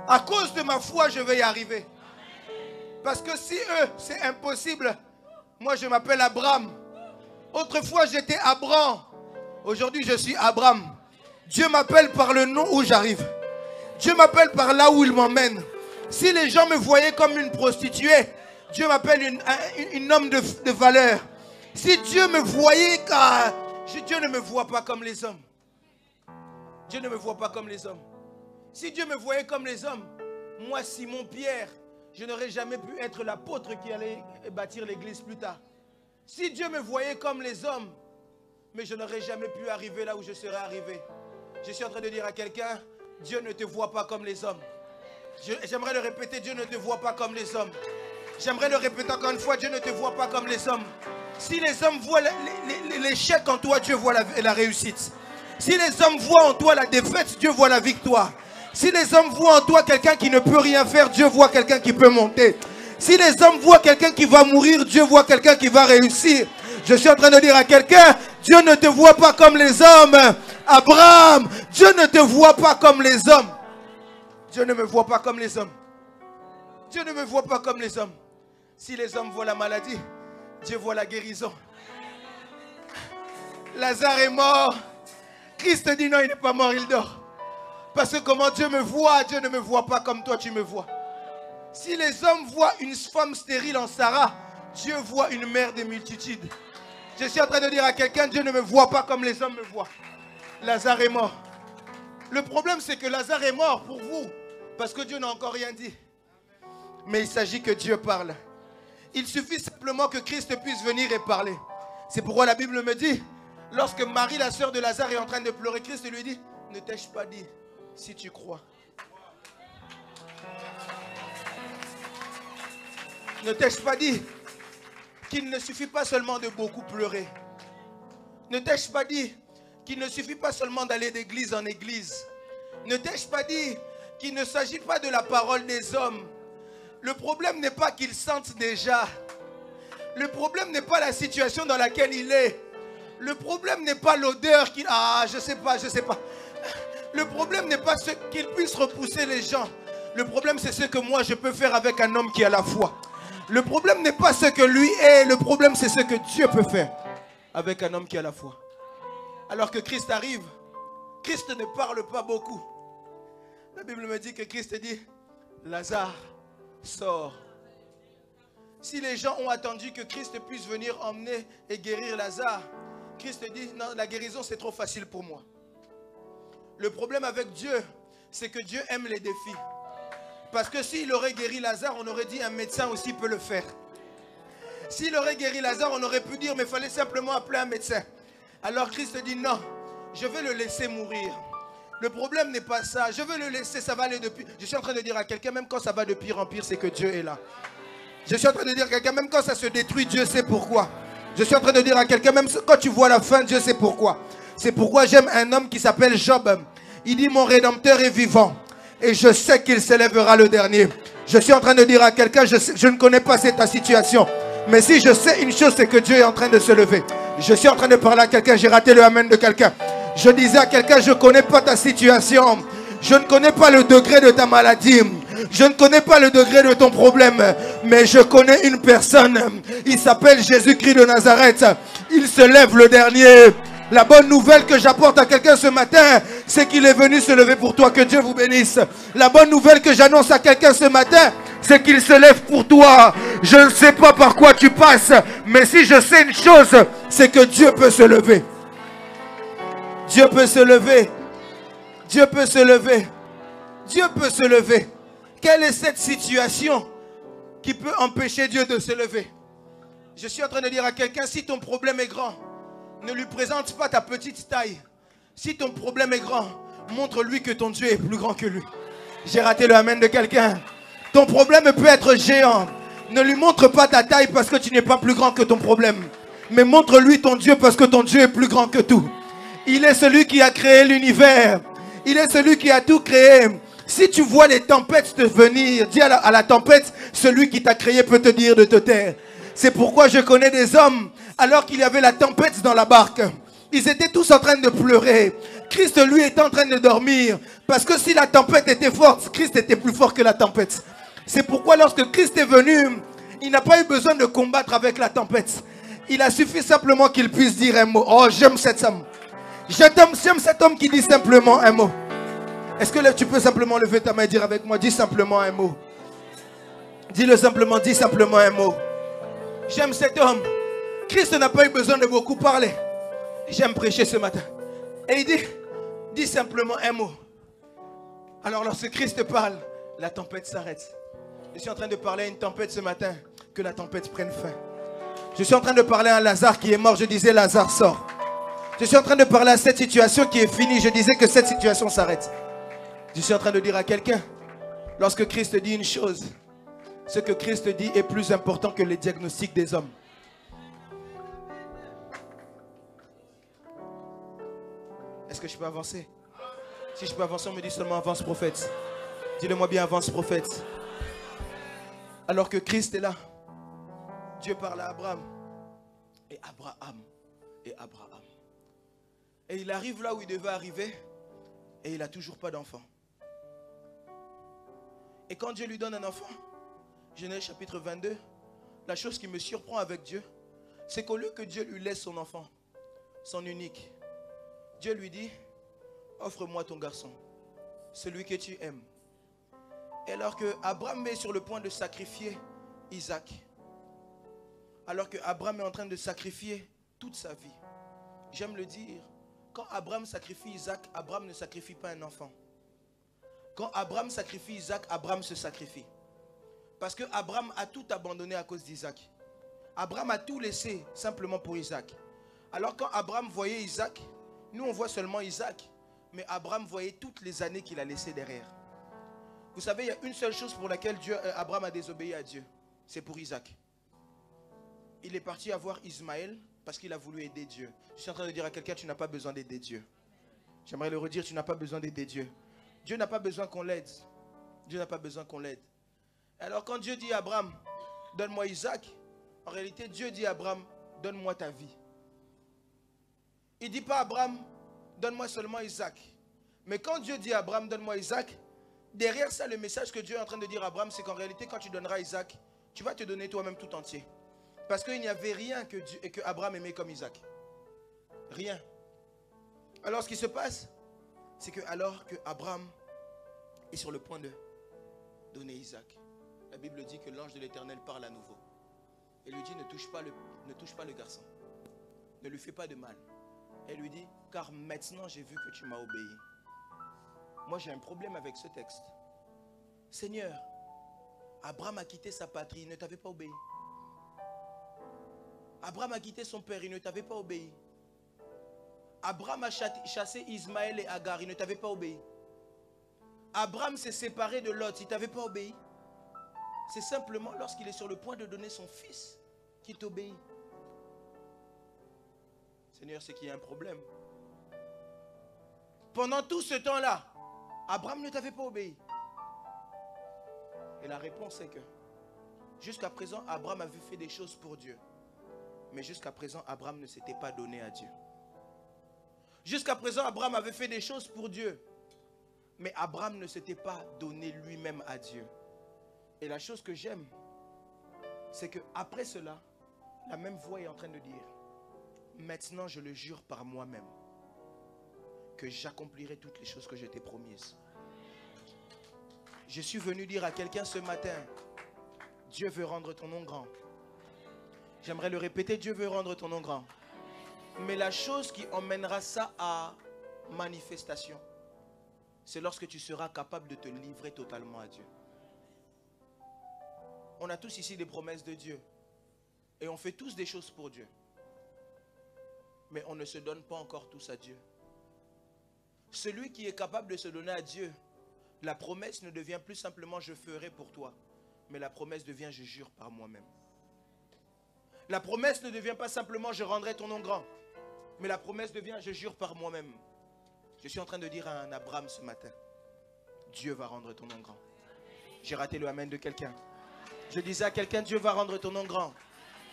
À cause de ma foi, je vais y arriver. Parce que si eux, c'est impossible, moi je m'appelle Abraham. Autrefois, j'étais Abraham. Aujourd'hui, je suis Abraham. Dieu m'appelle par le nom où j'arrive. Dieu m'appelle par là où il m'emmène. Si les gens me voyaient comme une prostituée, Dieu m'appelle un homme de valeur. Si Dieu me voyait, car Dieu ne me voit pas comme les hommes. Dieu ne me voit pas comme les hommes. Si Dieu me voyait comme les hommes, moi, Simon Pierre, je n'aurais jamais pu être l'apôtre qui allait bâtir l'église plus tard. Si Dieu me voyait comme les hommes, mais je n'aurais jamais pu arriver là où je serais arrivé. Je suis en train de dire à quelqu'un, Dieu ne te voit pas comme les hommes. J'aimerais le répéter, Dieu ne te voit pas comme les hommes. J'aimerais le répéter encore une fois, Dieu ne te voit pas comme les hommes. Si les hommes voient l'échec en toi, Dieu voit la réussite. Si les hommes voient en toi la défaite, Dieu voit la victoire. Si les hommes voient en toi quelqu'un qui ne peut rien faire, Dieu voit quelqu'un qui peut monter. Si les hommes voient quelqu'un qui va mourir, Dieu voit quelqu'un qui va réussir. Je suis en train de dire à quelqu'un, Dieu ne te voit pas comme les hommes. Abraham, Dieu ne te voit pas comme les hommes. Dieu ne me voit pas comme les hommes. Dieu ne me voit pas comme les hommes. Si les hommes voient la maladie, Dieu voit la guérison. Lazare est mort. Christ dit non, il n'est pas mort, il dort. Parce que comment Dieu me voit, Dieu ne me voit pas comme toi tu me vois. Si les hommes voient une femme stérile en Sarah, Dieu voit une mère des multitudes. Je suis en train de dire à quelqu'un, Dieu ne me voit pas comme les hommes me voient. Lazare est mort. Le problème c'est que Lazare est mort pour vous, parce que Dieu n'a encore rien dit. Mais il s'agit que Dieu parle. Il suffit simplement que Christ puisse venir et parler. C'est pourquoi la Bible me dit, lorsque Marie, la sœur de Lazare, est en train de pleurer, Christ lui dit, ne t'ai-je pas dit, si tu crois. Ne t'ai-je pas dit qu'il ne suffit pas seulement de beaucoup pleurer? Ne t'ai-je pas dit qu'il ne suffit pas seulement d'aller d'église en église? Ne t'ai-je pas dit qu'il ne s'agit pas de la parole des hommes? Le problème n'est pas qu'ils sentent déjà. Le problème n'est pas la situation dans laquelle il est. Le problème n'est pas l'odeur qu'il... Ah, je sais pas. Le problème n'est pas qu'il puisse repousser les gens. Le problème, c'est ce que moi, je peux faire avec un homme qui a la foi. Le problème n'est pas ce que lui est. Le problème, c'est ce que Dieu peut faire avec un homme qui a la foi. Alors que Christ arrive, Christ ne parle pas beaucoup. La Bible me dit que Christ dit, Lazare, sors. Si les gens ont attendu que Christ puisse venir emmener et guérir Lazare, Christ dit, non, la guérison c'est trop facile pour moi. Le problème avec Dieu, c'est que Dieu aime les défis. Parce que s'il aurait guéri Lazare, on aurait dit un médecin aussi peut le faire. S'il aurait guéri Lazare, on aurait pu dire, mais il fallait simplement appeler un médecin. Alors Christ dit, non, je vais le laisser mourir. Le problème n'est pas ça, je veux le laisser, ça va aller de pire. Je suis en train de dire à quelqu'un, même quand ça va de pire en pire, c'est que Dieu est là. Je suis en train de dire à quelqu'un, même quand ça se détruit, Dieu sait pourquoi. Je suis en train de dire à quelqu'un, même quand tu vois la fin, Dieu sait pourquoi. C'est pourquoi j'aime un homme qui s'appelle Job. Il dit, mon Rédempteur est vivant. Et je sais qu'il s'élèvera le dernier. Je suis en train de dire à quelqu'un, je ne connais pas ta situation. Mais si je sais une chose, c'est que Dieu est en train de se lever. Je suis en train de parler à quelqu'un, j'ai raté le amen de quelqu'un. Je disais à quelqu'un, je ne connais pas ta situation. Je ne connais pas le degré de ta maladie. Je ne connais pas le degré de ton problème. Mais je connais une personne. Il s'appelle Jésus-Christ de Nazareth. Il se lève le dernier. La bonne nouvelle que j'apporte à quelqu'un ce matin, c'est qu'il est venu se lever pour toi. Que Dieu vous bénisse. La bonne nouvelle que j'annonce à quelqu'un ce matin, c'est qu'il se lève pour toi. Je ne sais pas par quoi tu passes, mais si je sais une chose, c'est que Dieu peut se lever. Dieu peut se lever. Dieu peut se lever. Dieu peut se lever. Quelle est cette situation qui peut empêcher Dieu de se lever? Je suis en train de dire à quelqu'un, si ton problème est grand, ne lui présente pas ta petite taille. Si ton problème est grand, montre-lui que ton Dieu est plus grand que lui. J'ai raté le amen de quelqu'un. Ton problème peut être géant. Ne lui montre pas ta taille parce que tu n'es pas plus grand que ton problème. Mais montre-lui ton Dieu parce que ton Dieu est plus grand que tout. Il est celui qui a créé l'univers. Il est celui qui a tout créé. Si tu vois les tempêtes te venir, dis à la tempête, celui qui t'a créé peut te dire de te taire. C'est pourquoi je connais des hommes, alors qu'il y avait la tempête dans la barque. Ils étaient tous en train de pleurer. Christ, lui, était en train de dormir. Parce que si la tempête était forte, Christ était plus fort que la tempête. C'est pourquoi lorsque Christ est venu, il n'a pas eu besoin de combattre avec la tempête. Il a suffi simplement qu'il puisse dire un mot. Oh, j'aime cet homme. J'aime cet homme qui dit simplement un mot. Est-ce que tu peux simplement lever ta main et dire avec moi, dis simplement un mot. Dis-le simplement, dis simplement un mot. J'aime cet homme. Christ n'a pas eu besoin de beaucoup parler. J'aime prêcher ce matin. Et il dit, dis simplement un mot. Alors lorsque Christ parle, la tempête s'arrête. Je suis en train de parler à une tempête ce matin. Que la tempête prenne fin. Je suis en train de parler à un Lazare qui est mort. Je disais, Lazare sort. Je suis en train de parler à cette situation qui est finie. Je disais que cette situation s'arrête. Je suis en train de dire à quelqu'un, lorsque Christ dit une chose, ce que Christ dit est plus important que les diagnostics des hommes. Est-ce que je peux avancer? Si je peux avancer, on me dit seulement avance prophète. Dis-le-moi bien, avance prophète. Alors que Christ est là, Dieu parle à Abraham. Et Abraham. Et Abraham. Et il arrive là où il devait arriver. Et il n'a toujours pas d'enfant. Et quand Dieu lui donne un enfant, Genèse chapitre 22, la chose qui me surprend avec Dieu, c'est qu'au lieu que Dieu lui laisse son enfant, son unique, Dieu lui dit, offre-moi ton garçon, celui que tu aimes. Et alors que Abraham est sur le point de sacrifier Isaac, alors que Abraham est en train de sacrifier toute sa vie, j'aime le dire, quand Abraham sacrifie Isaac, Abraham ne sacrifie pas un enfant. Quand Abraham sacrifie Isaac, Abraham se sacrifie. Parce que Abraham a tout abandonné à cause d'Isaac. Abraham a tout laissé simplement pour Isaac. Alors quand Abraham voyait Isaac, nous on voit seulement Isaac, mais Abraham voyait toutes les années qu'il a laissées derrière. Vous savez, il y a une seule chose pour laquelle Abraham a désobéi à Dieu. C'est pour Isaac. Il est parti avoir Ismaël parce qu'il a voulu aider Dieu. Je suis en train de dire à quelqu'un, tu n'as pas besoin d'aider Dieu. J'aimerais le redire, tu n'as pas besoin d'aider Dieu. Dieu n'a pas besoin qu'on l'aide. Dieu n'a pas besoin qu'on l'aide. Alors quand Dieu dit à Abraham, donne-moi Isaac, en réalité Dieu dit à Abraham, donne-moi ta vie. Il ne dit pas à Abraham, donne-moi seulement Isaac. Mais quand Dieu dit à Abraham, donne-moi Isaac, derrière ça, le message que Dieu est en train de dire à Abraham, c'est qu'en réalité, quand tu donneras Isaac, tu vas te donner toi-même tout entier. Parce qu'il n'y avait rien que Abraham aimait comme Isaac. Rien. Alors ce qui se passe, c'est que alors que Abraham est sur le point de donner Isaac, la Bible dit que l'ange de l'Éternel parle à nouveau. Et lui dit, ne touche pas le garçon. Ne lui fais pas de mal. Elle lui dit, car maintenant j'ai vu que tu m'as obéi. Moi j'ai un problème avec ce texte. Seigneur, Abraham a quitté sa patrie, il ne t'avait pas obéi. Abraham a quitté son père, il ne t'avait pas obéi. Abraham a chassé Ismaël et Agar, il ne t'avait pas obéi. Abraham s'est séparé de Lot, il ne t'avait pas obéi. C'est simplement lorsqu'il est sur le point de donner son fils qu'il t'obéit. Seigneur, c'est qu'il y a un problème. Pendant tout ce temps-là, Abraham ne t'avait pas obéi. Et la réponse est que jusqu'à présent, Abraham avait fait des choses pour Dieu. Mais jusqu'à présent, Abraham ne s'était pas donné à Dieu. Jusqu'à présent, Abraham avait fait des choses pour Dieu. Mais Abraham ne s'était pas donné lui-même à Dieu. Et la chose que j'aime, c'est qu'après cela, la même voix est en train de dire, maintenant je le jure par moi-même, que j'accomplirai toutes les choses que je t'ai promises. Je suis venu dire à quelqu'un ce matin, Dieu veut rendre ton nom grand. J'aimerais le répéter, Dieu veut rendre ton nom grand. Mais la chose qui emmènera ça à manifestation, c'est lorsque tu seras capable de te livrer totalement à Dieu. On a tous ici des promesses de Dieu. Et on fait tous des choses pour Dieu. Mais on ne se donne pas encore tous à Dieu. Celui qui est capable de se donner à Dieu, la promesse ne devient plus simplement je ferai pour toi. Mais la promesse devient je jure par moi-même. La promesse ne devient pas simplement je rendrai ton nom grand. Mais la promesse devient je jure par moi-même. Je suis en train de dire à un Abraham ce matin, Dieu va rendre ton nom grand. J'ai raté le amen de quelqu'un. Je disais à quelqu'un, Dieu va rendre ton nom grand.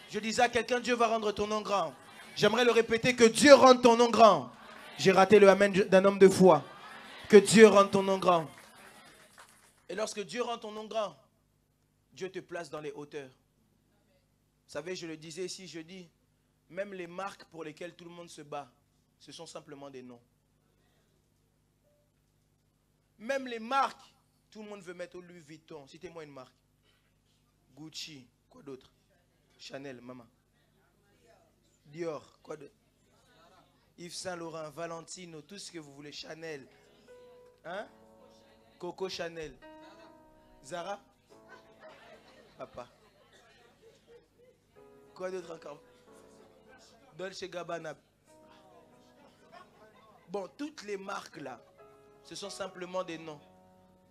Je disais à quelqu'un, Dieu va rendre ton nom grand. J'aimerais le répéter, que Dieu rende ton nom grand. J'ai raté le amen d'un homme de foi. Que Dieu rende ton nom grand. Et lorsque Dieu rend ton nom grand, Dieu te place dans les hauteurs. Vous savez, je le disais ici, je dis, même les marques pour lesquelles tout le monde se bat, ce sont simplement des noms. Même les marques, tout le monde veut mettre au Louis Vuitton. Citez-moi une marque. Gucci, quoi d'autre? Chanel, maman. Dior, quoi d'autre? Yves Saint Laurent, Valentino, tout ce que vous voulez. Chanel. Hein? Coco Chanel. Zara? Papa. Quoi d'autre encore? Dolce Gabbana. Bon, toutes les marques là, ce sont simplement des noms.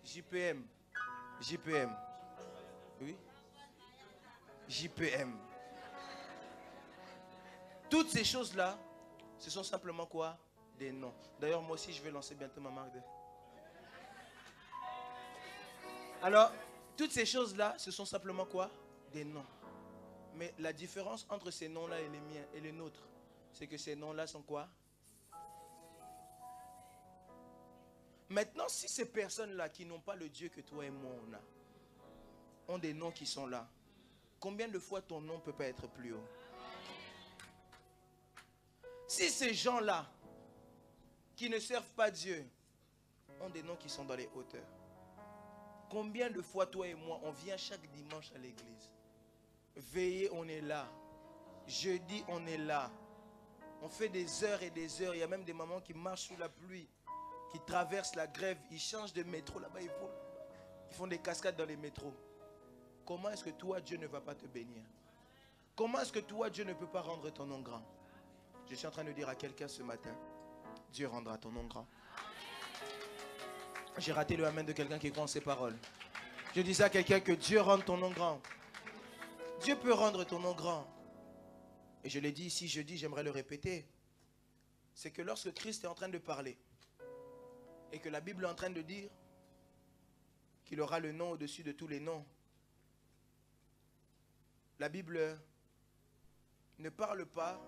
JPM. JPM. Oui. JPM. Toutes ces choses-là, ce sont simplement quoi? Des noms. D'ailleurs, moi aussi, je vais lancer bientôt ma marque de... Alors, toutes ces choses-là, ce sont simplement quoi? Des noms. Mais la différence entre ces noms-là et les miens et les nôtres, c'est que ces noms-là sont quoi? Maintenant, si ces personnes-là qui n'ont pas le Dieu que toi et moi on a, ont des noms qui sont là, combien de fois ton nom ne peut pas être plus haut? Si ces gens-là, qui ne servent pas Dieu, ont des noms qui sont dans les hauteurs, combien de fois toi et moi, on vient chaque dimanche à l'église? Veillez, on est là. Jeudi, on est là. On fait des heures et des heures. Il y a même des mamans qui marchent sous la pluie, qui traversent la grève. Ils changent de métro là-bas. Ils font des cascades dans les métros. Comment est-ce que toi, Dieu ne va pas te bénir? Comment est-ce que toi, Dieu ne peut pas rendre ton nom grand? Je suis en train de dire à quelqu'un ce matin, Dieu rendra ton nom grand. J'ai raté le amen de quelqu'un qui croit en ces paroles. Je disais à quelqu'un que Dieu rende ton nom grand. Dieu peut rendre ton nom grand. Et je l'ai dit ici, jeudi, j'aimerais le répéter. C'est que lorsque Christ est en train de parler, et que la Bible est en train de dire qu'il aura le nom au-dessus de tous les noms, la Bible ne parle pas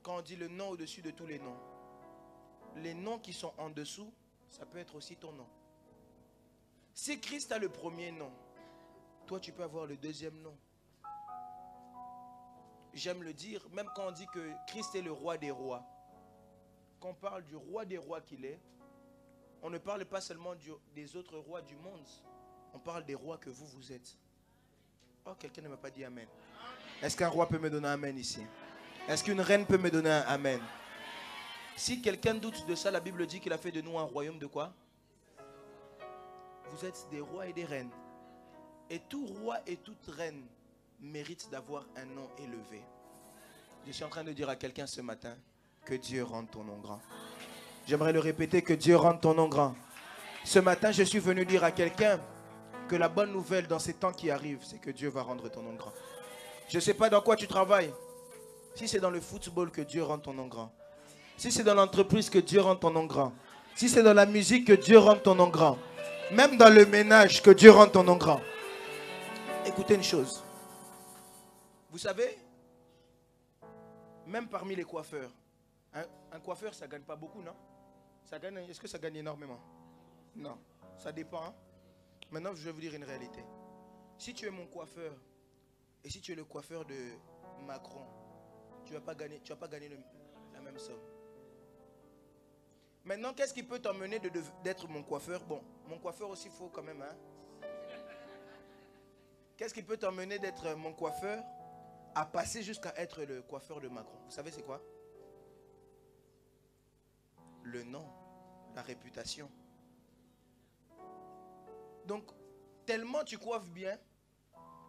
quand on dit le nom au-dessus de tous les noms. Les noms qui sont en dessous, ça peut être aussi ton nom. Si Christ a le premier nom, toi tu peux avoir le deuxième nom. J'aime le dire, même quand on dit que Christ est le roi des rois, quand on parle du roi des rois qu'il est, on ne parle pas seulement des autres rois du monde, on parle des rois que vous êtes. Oh, quelqu'un ne m'a pas dit amen. Est-ce qu'un roi peut me donner un amen ici? Est-ce qu'une reine peut me donner un amen? Si quelqu'un doute de ça, la Bible dit qu'il a fait de nous un royaume de quoi? Vous êtes des rois et des reines. Et tout roi et toute reine mérite d'avoir un nom élevé. Je suis en train de dire à quelqu'un ce matin que Dieu rende ton nom grand. J'aimerais le répéter, que Dieu rende ton nom grand. Ce matin, je suis venu dire à quelqu'un que la bonne nouvelle dans ces temps qui arrivent, c'est que Dieu va rendre ton nom grand. Je ne sais pas dans quoi tu travailles. Si c'est dans le football, que Dieu rende ton nom grand. Si c'est dans l'entreprise, que Dieu rende ton nom grand. Si c'est dans la musique, que Dieu rende ton nom grand. Même dans le ménage, que Dieu rende ton nom grand. Écoutez une chose. Vous savez, même parmi les coiffeurs, un coiffeur, ça ne gagne pas beaucoup, non? Est-ce que ça gagne énormément? Non, ça dépend. Hein? Maintenant, je vais vous dire une réalité. Si tu es mon coiffeur, et si tu es le coiffeur de Macron, tu ne vas pas gagner la même somme. Maintenant, qu'est-ce qui peut t'emmener d'être mon coiffeur? Bon, mon coiffeur aussi, il faut quand même. Hein? Qu'est-ce qui peut t'emmener d'être mon coiffeur à passer jusqu'à être le coiffeur de Macron? Vous savez c'est quoi? Le nom, la réputation. Donc, tellement tu coiffes bien,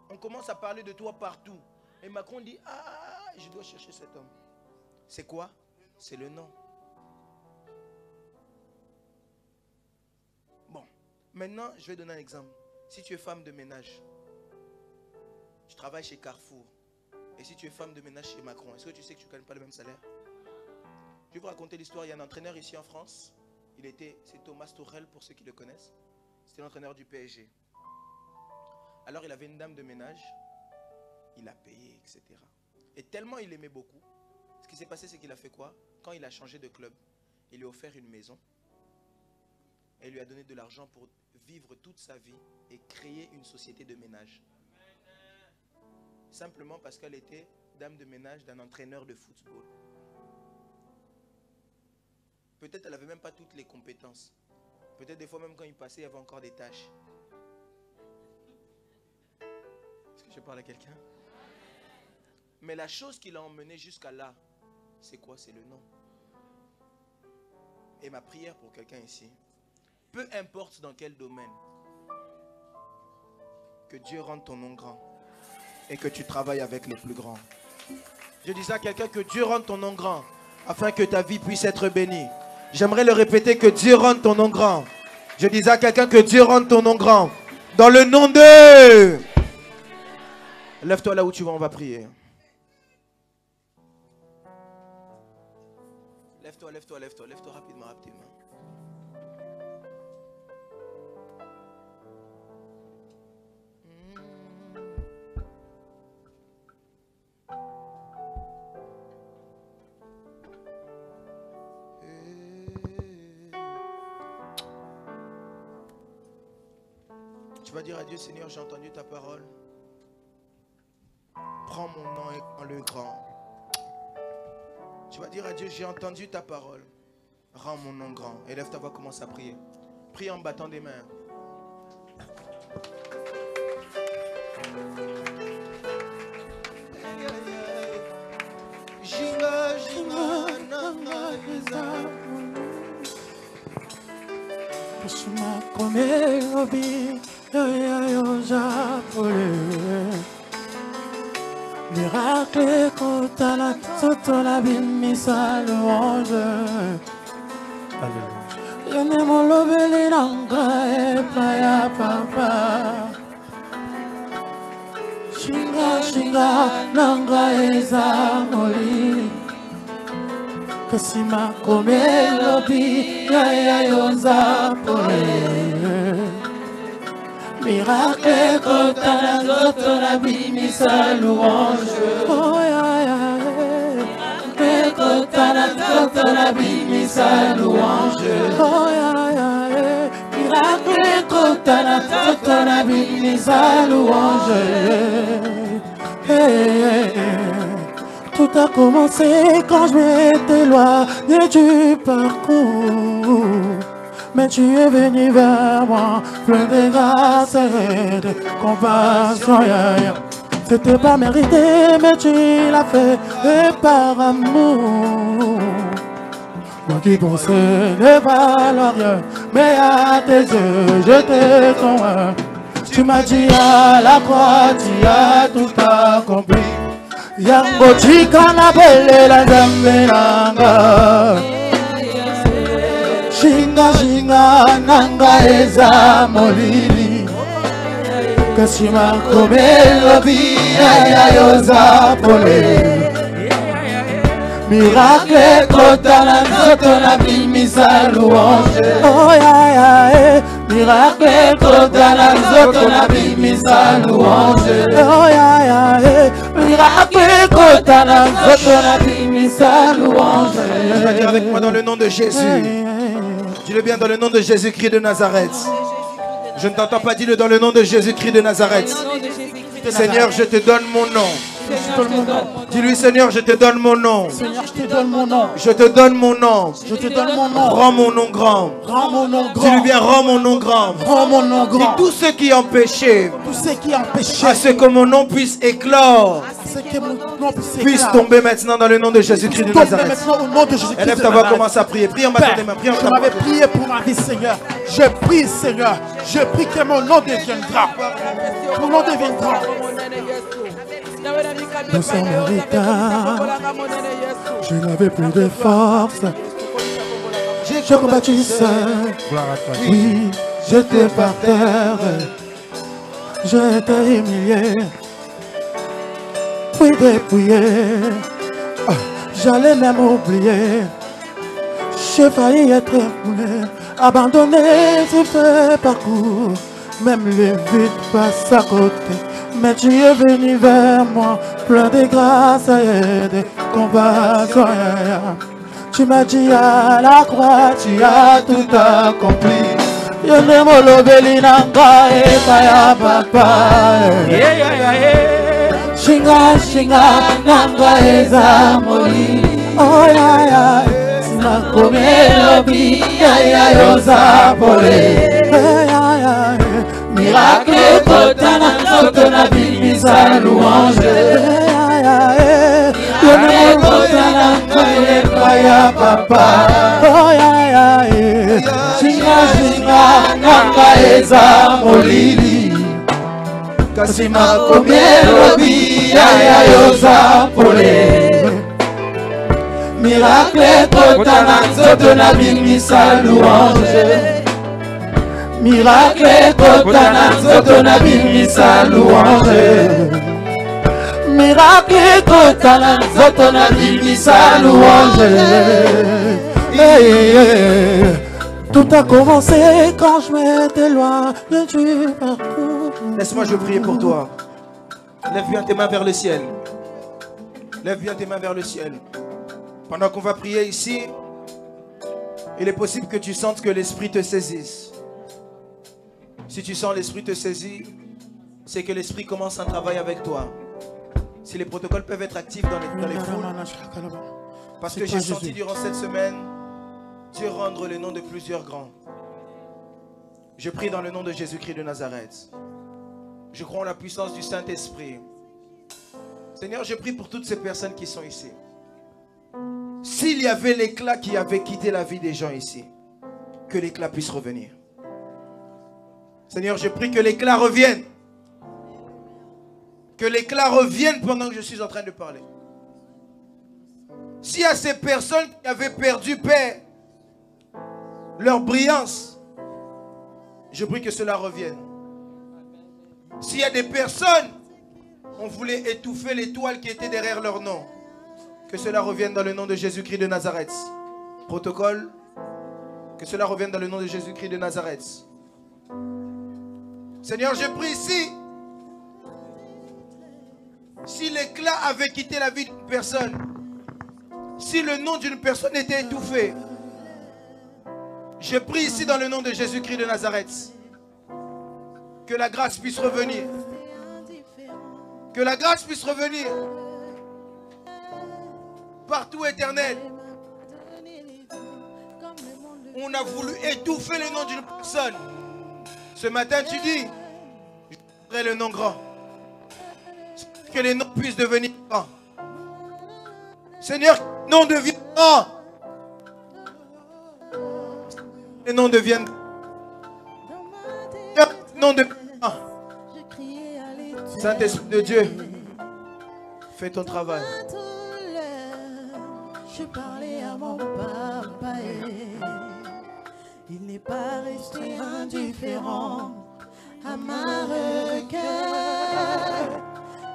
on commence à parler de toi partout. Et Macron dit, ah, je dois chercher cet homme. C'est quoi? C'est le nom. Bon, maintenant, je vais donner un exemple. Si tu es femme de ménage, tu travailles chez Carrefour, et si tu es femme de ménage chez Macron, est-ce que tu sais que tu ne gagnes pas le même salaire? Je vais vous raconter l'histoire. Il y a un entraîneur ici en France. C'est Thomas Tuchel, pour ceux qui le connaissent. C'était l'entraîneur du PSG. Alors il avait une dame de ménage. Il a payé, etc. Et tellement il aimait beaucoup, ce qui s'est passé, c'est qu'il a fait quoi? Quand il a changé de club, il lui a offert une maison et il lui a donné de l'argent pour vivre toute sa vie et créer une société de ménage. Simplement parce qu'elle était dame de ménage d'un entraîneur de football. Peut-être elle n'avait même pas toutes les compétences. Peut-être des fois même quand il passait, il y avait encore des tâches. Est-ce que je parle à quelqu'un? Mais la chose qui l'a emmené jusqu'à là, c'est quoi? C'est le nom. Et ma prière pour quelqu'un ici, peu importe dans quel domaine, que Dieu rende ton nom grand et que tu travailles avec les plus grands. Je dis à quelqu'un que Dieu rende ton nom grand afin que ta vie puisse être bénie. J'aimerais le répéter, que Dieu rende ton nom grand. Je dis à quelqu'un que Dieu rende ton nom grand. Dans le nom de... Lève-toi là où tu vas, on va prier. Lève-toi, lève-toi, lève-toi, lève-toi rapidement, rapidement. Tu vas dire à Dieu, Seigneur, j'ai entendu ta parole. Prends mon nom et rends le grand. Tu vas dire à Dieu, j'ai entendu ta parole. Rends mon nom grand. Élève ta voix, commence à prier. Prie en battant des mains. Miracle contre la toute la bimisa louange. Je n'aime le bel l'angra et playa papa. Shinga shinga nanga ezamoli. Kasima kome lobi ya yonza pole. Miracle contre la toute la bimisa louange. Oh ya ya. Miracle contre la toute la bimisa louange. Oh ya ya. Miracle contre la toute la bimisa louange. Tout a commencé quand je m'étais éloigné du parcours. Mais tu es venu vers moi, plein de grâce et de compassion. C'était pas mérité, mais tu l'as fait et par amour. Moi qui pensais ne valoir rien, mais à tes yeux, je t'ai convaincu. Tu m'as dit à la croix, tu as tout accompli. Yango chikana belle la zambenanga. Shinga shinga nanga eza molili. Kasima komelo biya yoza pole. Miracle kotala nzoto na bimisa louange. Oh ya ya. Miracle kotala nzoto na bimisa louange. Oh ya ya. Miracle kotala nzoto na bimisa louange. Tu vas dire avec moi dans le nom de Jésus. Dis-le bien dans le nom de Jésus-Christ de Nazareth. Je ne t'entends pas, dis-le dans le nom de Jésus-Christ de Nazareth. Seigneur, je te donne mon nom. Dis-lui, Seigneur, je te donne mon nom. Seigneur, je te donne mon nom. Je te donne mon nom. Je te donne mon nom. Rends mon nom grand. Rends mon nom grand. Dis-lui bien, rends mon nom grand. Rends mon nom grand. Dis tous ceux qui empêchaient. Tous ceux qui empêchaient. À ce que mon nom puisse éclore. Puisse tomber maintenant dans le nom de Jésus-Christ de Nazareth. Élève ta voix, commence à prier. Prie en battant des mains. Prie en je m'avais prié pour ma vie, Seigneur. Je prie, Seigneur. Je prie que mon nom deviendra. Mon nom deviendra. Nous sommes Marita. Je n'avais plus de force. J'ai combattu seul. Oui, j'étais par terre. J'ai été humilié. Puis dépouillé. J'allais même oublier. J'ai failli être époulé. Abandonné sur ce parcours. Même les vides passent à côté. Mais tu es venu vers moi, plein de grâce et de compassion. Tu m'as dit à la croix, tu as tout accompli. Yone molobeli nanga e kaya papa. Shinga shinga nanga e zamoli. Oh ya ya, sinakomelobi ya ya yozapole. Ya ya, miracle kotana nzoto na bimisa louange. Ya ya, yone kotana nanga e kaya papa. Oh ya ya, shinga shinga nanga e zamolili. Kasi makomelobi ya ya yozapole. Miracle kotana nzoto na bimisa louange. Miracle kotana nzoto na bimisa louange. Miracle kotana nzoto na bimisa louange. Hey, hey. Tout a commencé quand je m'étais loin du parcours. Laisse-moi je prie pour toi. Lève bien tes mains vers le ciel. Lève bien tes mains vers le ciel. Pendant qu'on va prier ici, il est possible que tu sentes que l'Esprit te saisisse. Si tu sens l'Esprit te saisir, c'est que l'Esprit commence un travail avec toi. Si les protocoles peuvent être actifs dans les foules, parce que j'ai senti durant cette semaine Dieu rendre le nom de plusieurs grands. Je prie dans le nom de Jésus-Christ de Nazareth. Je crois en la puissance du Saint-Esprit. Seigneur, je prie pour toutes ces personnes qui sont ici. S'il y avait l'éclat qui avait quitté la vie des gens ici, que l'éclat puisse revenir. Seigneur, je prie que l'éclat revienne. Que l'éclat revienne pendant que je suis en train de parler. S'il y a ces personnes qui avaient perdu, Père, leur brillance, je prie que cela revienne. S'il y a des personnes, on voulait étouffer l'étoile qui était derrière leur nom, que cela revienne dans le nom de Jésus-Christ de Nazareth. Protocole, que cela revienne dans le nom de Jésus-Christ de Nazareth. Seigneur, je prie ici. Si l'éclat avait quitté la vie d'une personne, si le nom d'une personne était étouffé, je prie ici dans le nom de Jésus-Christ de Nazareth. Que la grâce puisse revenir. Que la grâce puisse revenir. Partout, Éternel. On a voulu étouffer le nom d'une personne. Ce matin, tu dis, je ferai le nom grand. Que les noms puissent devenir grands. Seigneur, que les noms deviennent grands. Les noms deviennent grands. Les noms deviennent grands. Saint-Esprit de Dieu, fais ton travail. Je parlais à mon papa et il n'est pas resté indifférent à ma requête.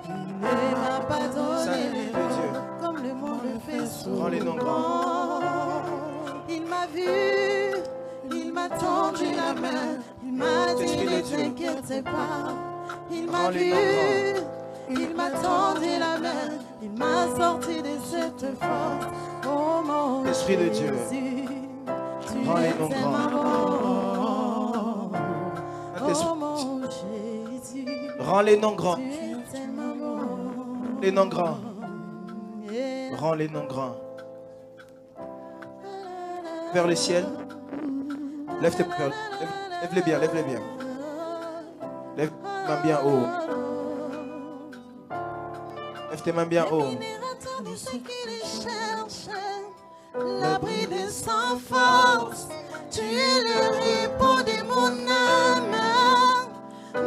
Il ne m'a pas donné les mots comme le monde le fait souvent. Il m'a vu, il m'a tendu la main, il m'a dit ne t'inquiète pas. Il m'a vu, il m'a tendu la main, il m'a sorti de cette force. Oh mon Esprit de Dieu, rends les noms grands. Oh mon Jésus, rends les noms grands. Les noms grands. Rends les noms grands. Vers le ciel. Lève tes mains. Lève-les bien, lève-les bien. Lève tes mains bien haut. Lève tes mains bien haut. L'abri de sans force, tu es le repos de mon âme,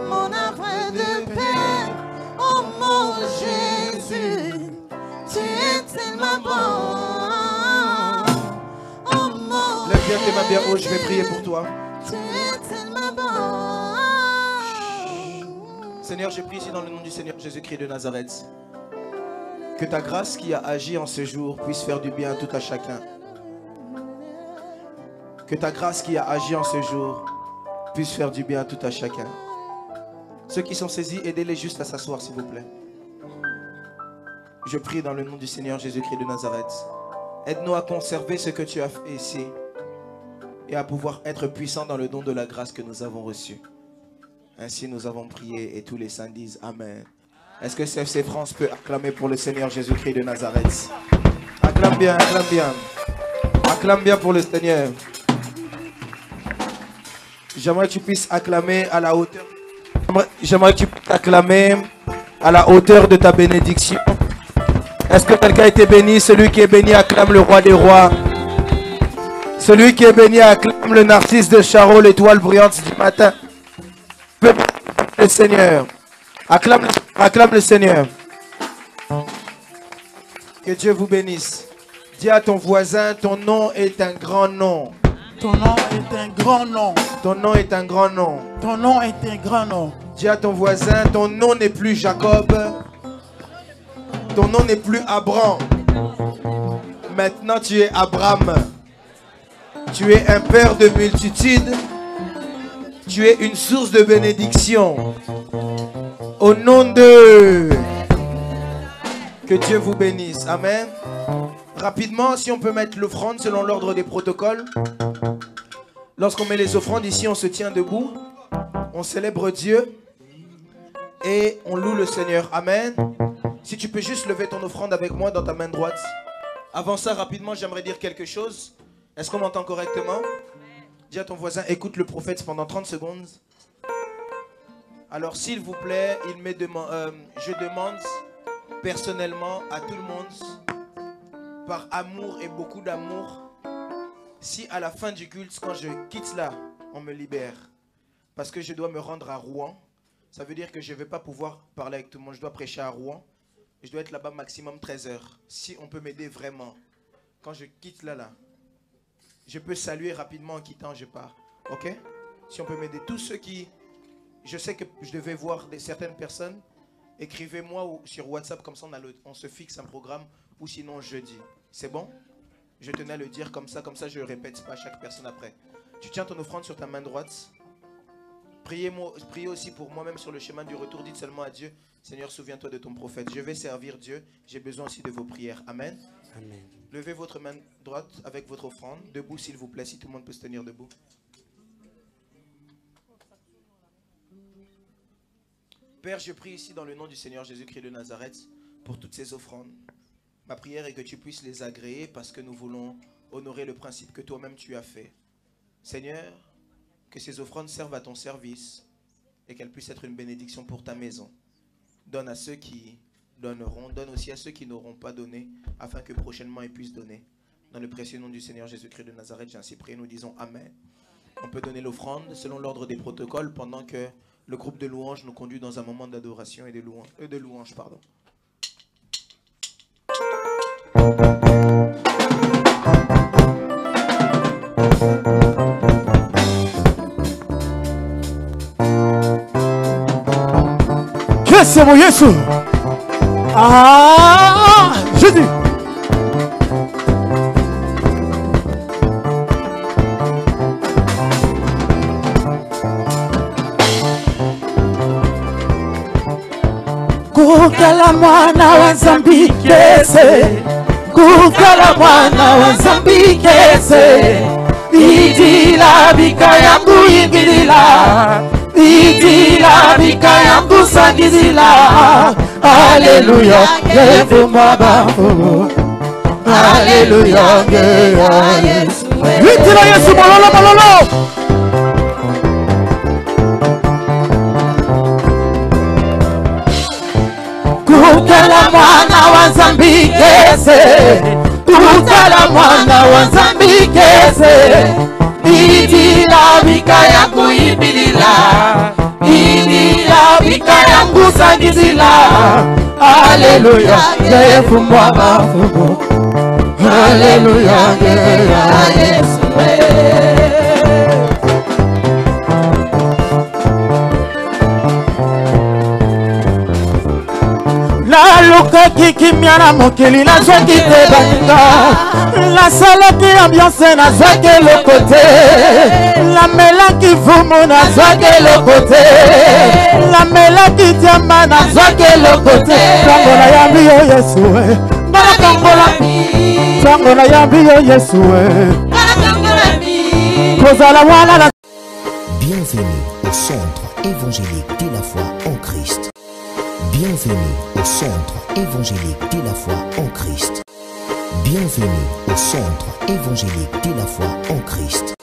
mon havre de paix. Oh mon Jésus, tu es tellement bon. Oh mon Lève bien tes mains bien haut, je vais prier pour toi. Tu es tellement bon. Seigneur, je prie ici dans le nom du Seigneur Jésus-Christ de Nazareth. Que ta grâce qui a agi en ce jour puisse faire du bien à tout à chacun. Que ta grâce qui a agi en ce jour puisse faire du bien à tout à chacun. Ceux qui sont saisis, aidez-les juste à s'asseoir, s'il vous plaît. Je prie dans le nom du Seigneur Jésus-Christ de Nazareth. Aide-nous à conserver ce que tu as fait ici et à pouvoir être puissants dans le don de la grâce que nous avons reçu. Ainsi nous avons prié et tous les saints disent Amen. Est-ce que CFC France peut acclamer pour le Seigneur Jésus-Christ de Nazareth? Acclame bien, acclame bien. Acclame bien pour le Seigneur. J'aimerais que tu puisses acclamer à la hauteur. J'aimerais que tu puisses acclamer à la hauteur de ta bénédiction. Est-ce que quelqu'un a été béni? Celui qui est béni acclame le roi des rois. Celui qui est béni acclame le narcisse de Charo, l'étoile brillante du matin. Le Seigneur. Acclame le Seigneur. Que Dieu vous bénisse. Dis à ton voisin, ton nom est un grand nom. Ton nom est un grand nom. Ton nom est un grand nom. Ton nom est un grand nom. Dis à ton voisin, ton nom n'est plus Jacob. Ton nom n'est plus Abraham. Maintenant tu es Abraham. Tu es un père de multitudes. Tu es une source de bénédiction. Au nom de... Que Dieu vous bénisse. Amen. Rapidement, si on peut mettre l'offrande selon l'ordre des protocoles. Lorsqu'on met les offrandes ici, on se tient debout. On célèbre Dieu. Et on loue le Seigneur. Amen. Si tu peux juste lever ton offrande avec moi dans ta main droite. Avant ça, rapidement, j'aimerais dire quelque chose. Est-ce qu'on m'entend correctement? Dis à ton voisin, écoute le prophète pendant 30 secondes. Alors, s'il vous plaît, je demande personnellement à tout le monde, par amour et beaucoup d'amour, si à la fin du culte, quand je quitte là, on me libère. Parce que je dois me rendre à Rouen. Ça veut dire que je ne vais pas pouvoir parler avec tout le monde. Je dois prêcher à Rouen. Je dois être là-bas maximum 13 heures. Si on peut m'aider vraiment, quand je quitte là, je peux saluer rapidement en quittant, je pars. Ok? Si on peut m'aider. Tous ceux qui... Je sais que je devais voir certaines personnes. Écrivez-moi sur WhatsApp, comme ça on se fixe un programme. Ou sinon jeudi. C'est bon? Je tenais à le dire comme ça je ne répète pas à chaque personne après. Tu tiens ton offrande sur ta main droite. Priez aussi pour moi-même sur le chemin du retour. Dites seulement à Dieu, Seigneur, souviens-toi de ton prophète. Je vais servir Dieu. J'ai besoin aussi de vos prières. Amen. Amen. Levez votre main droite avec votre offrande. Debout, s'il vous plaît, si tout le monde peut se tenir debout. Père, je prie ici dans le nom du Seigneur Jésus-Christ de Nazareth pour toutes ces offrandes. Ma prière est que tu puisses les agréer parce que nous voulons honorer le principe que toi-même tu as fait. Seigneur, que ces offrandes servent à ton service et qu'elles puissent être une bénédiction pour ta maison. Donne à ceux qui donneront, donne aussi à ceux qui n'auront pas donné, afin que prochainement ils puissent donner. Dans le précieux nom du Seigneur Jésus-Christ de Nazareth, j'ai ainsi prié, nous disons Amen. On peut donner l'offrande selon l'ordre des protocoles pendant que le groupe de louanges nous conduit dans un moment d'adoration et de louange. C'est mon Jésus. Ah, Jésus. Kukala mwana wa Nzambi kese. Kukala mwana wa Nzambi kese. Idila bika yangu ingilila. Idila bika yangu sangizila. Alléluia, lève-moi bafu. Alléluia, Yesu. Itila Yesu mololo mololo. Kukala mwana wa Nzambi kese. Kukala mwana wa Nzambi kese. Idila bika yangu ibilila. Idila bika yangu sangizila. Alléluia, lève-moi bafu. Alléluia, Yesu. Naluka kikimya na mokili nazwaki te baninga nasalaki ambiance nazwaki eloko te namelaki vumu nazwaki eloko te namelaki diamba nazwaki eloko te ntango nayambi yo Yesu ngana kangola ntango nayambi yo Yesu kozala wana na. Bienvenue au centre évangélique de la foi en Christ. Bienvenue au centre évangélique de la foi en Christ. Bienvenue au centre évangélique de la foi en Christ.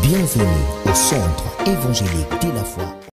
Bienvenue au centre évangélique de la foi.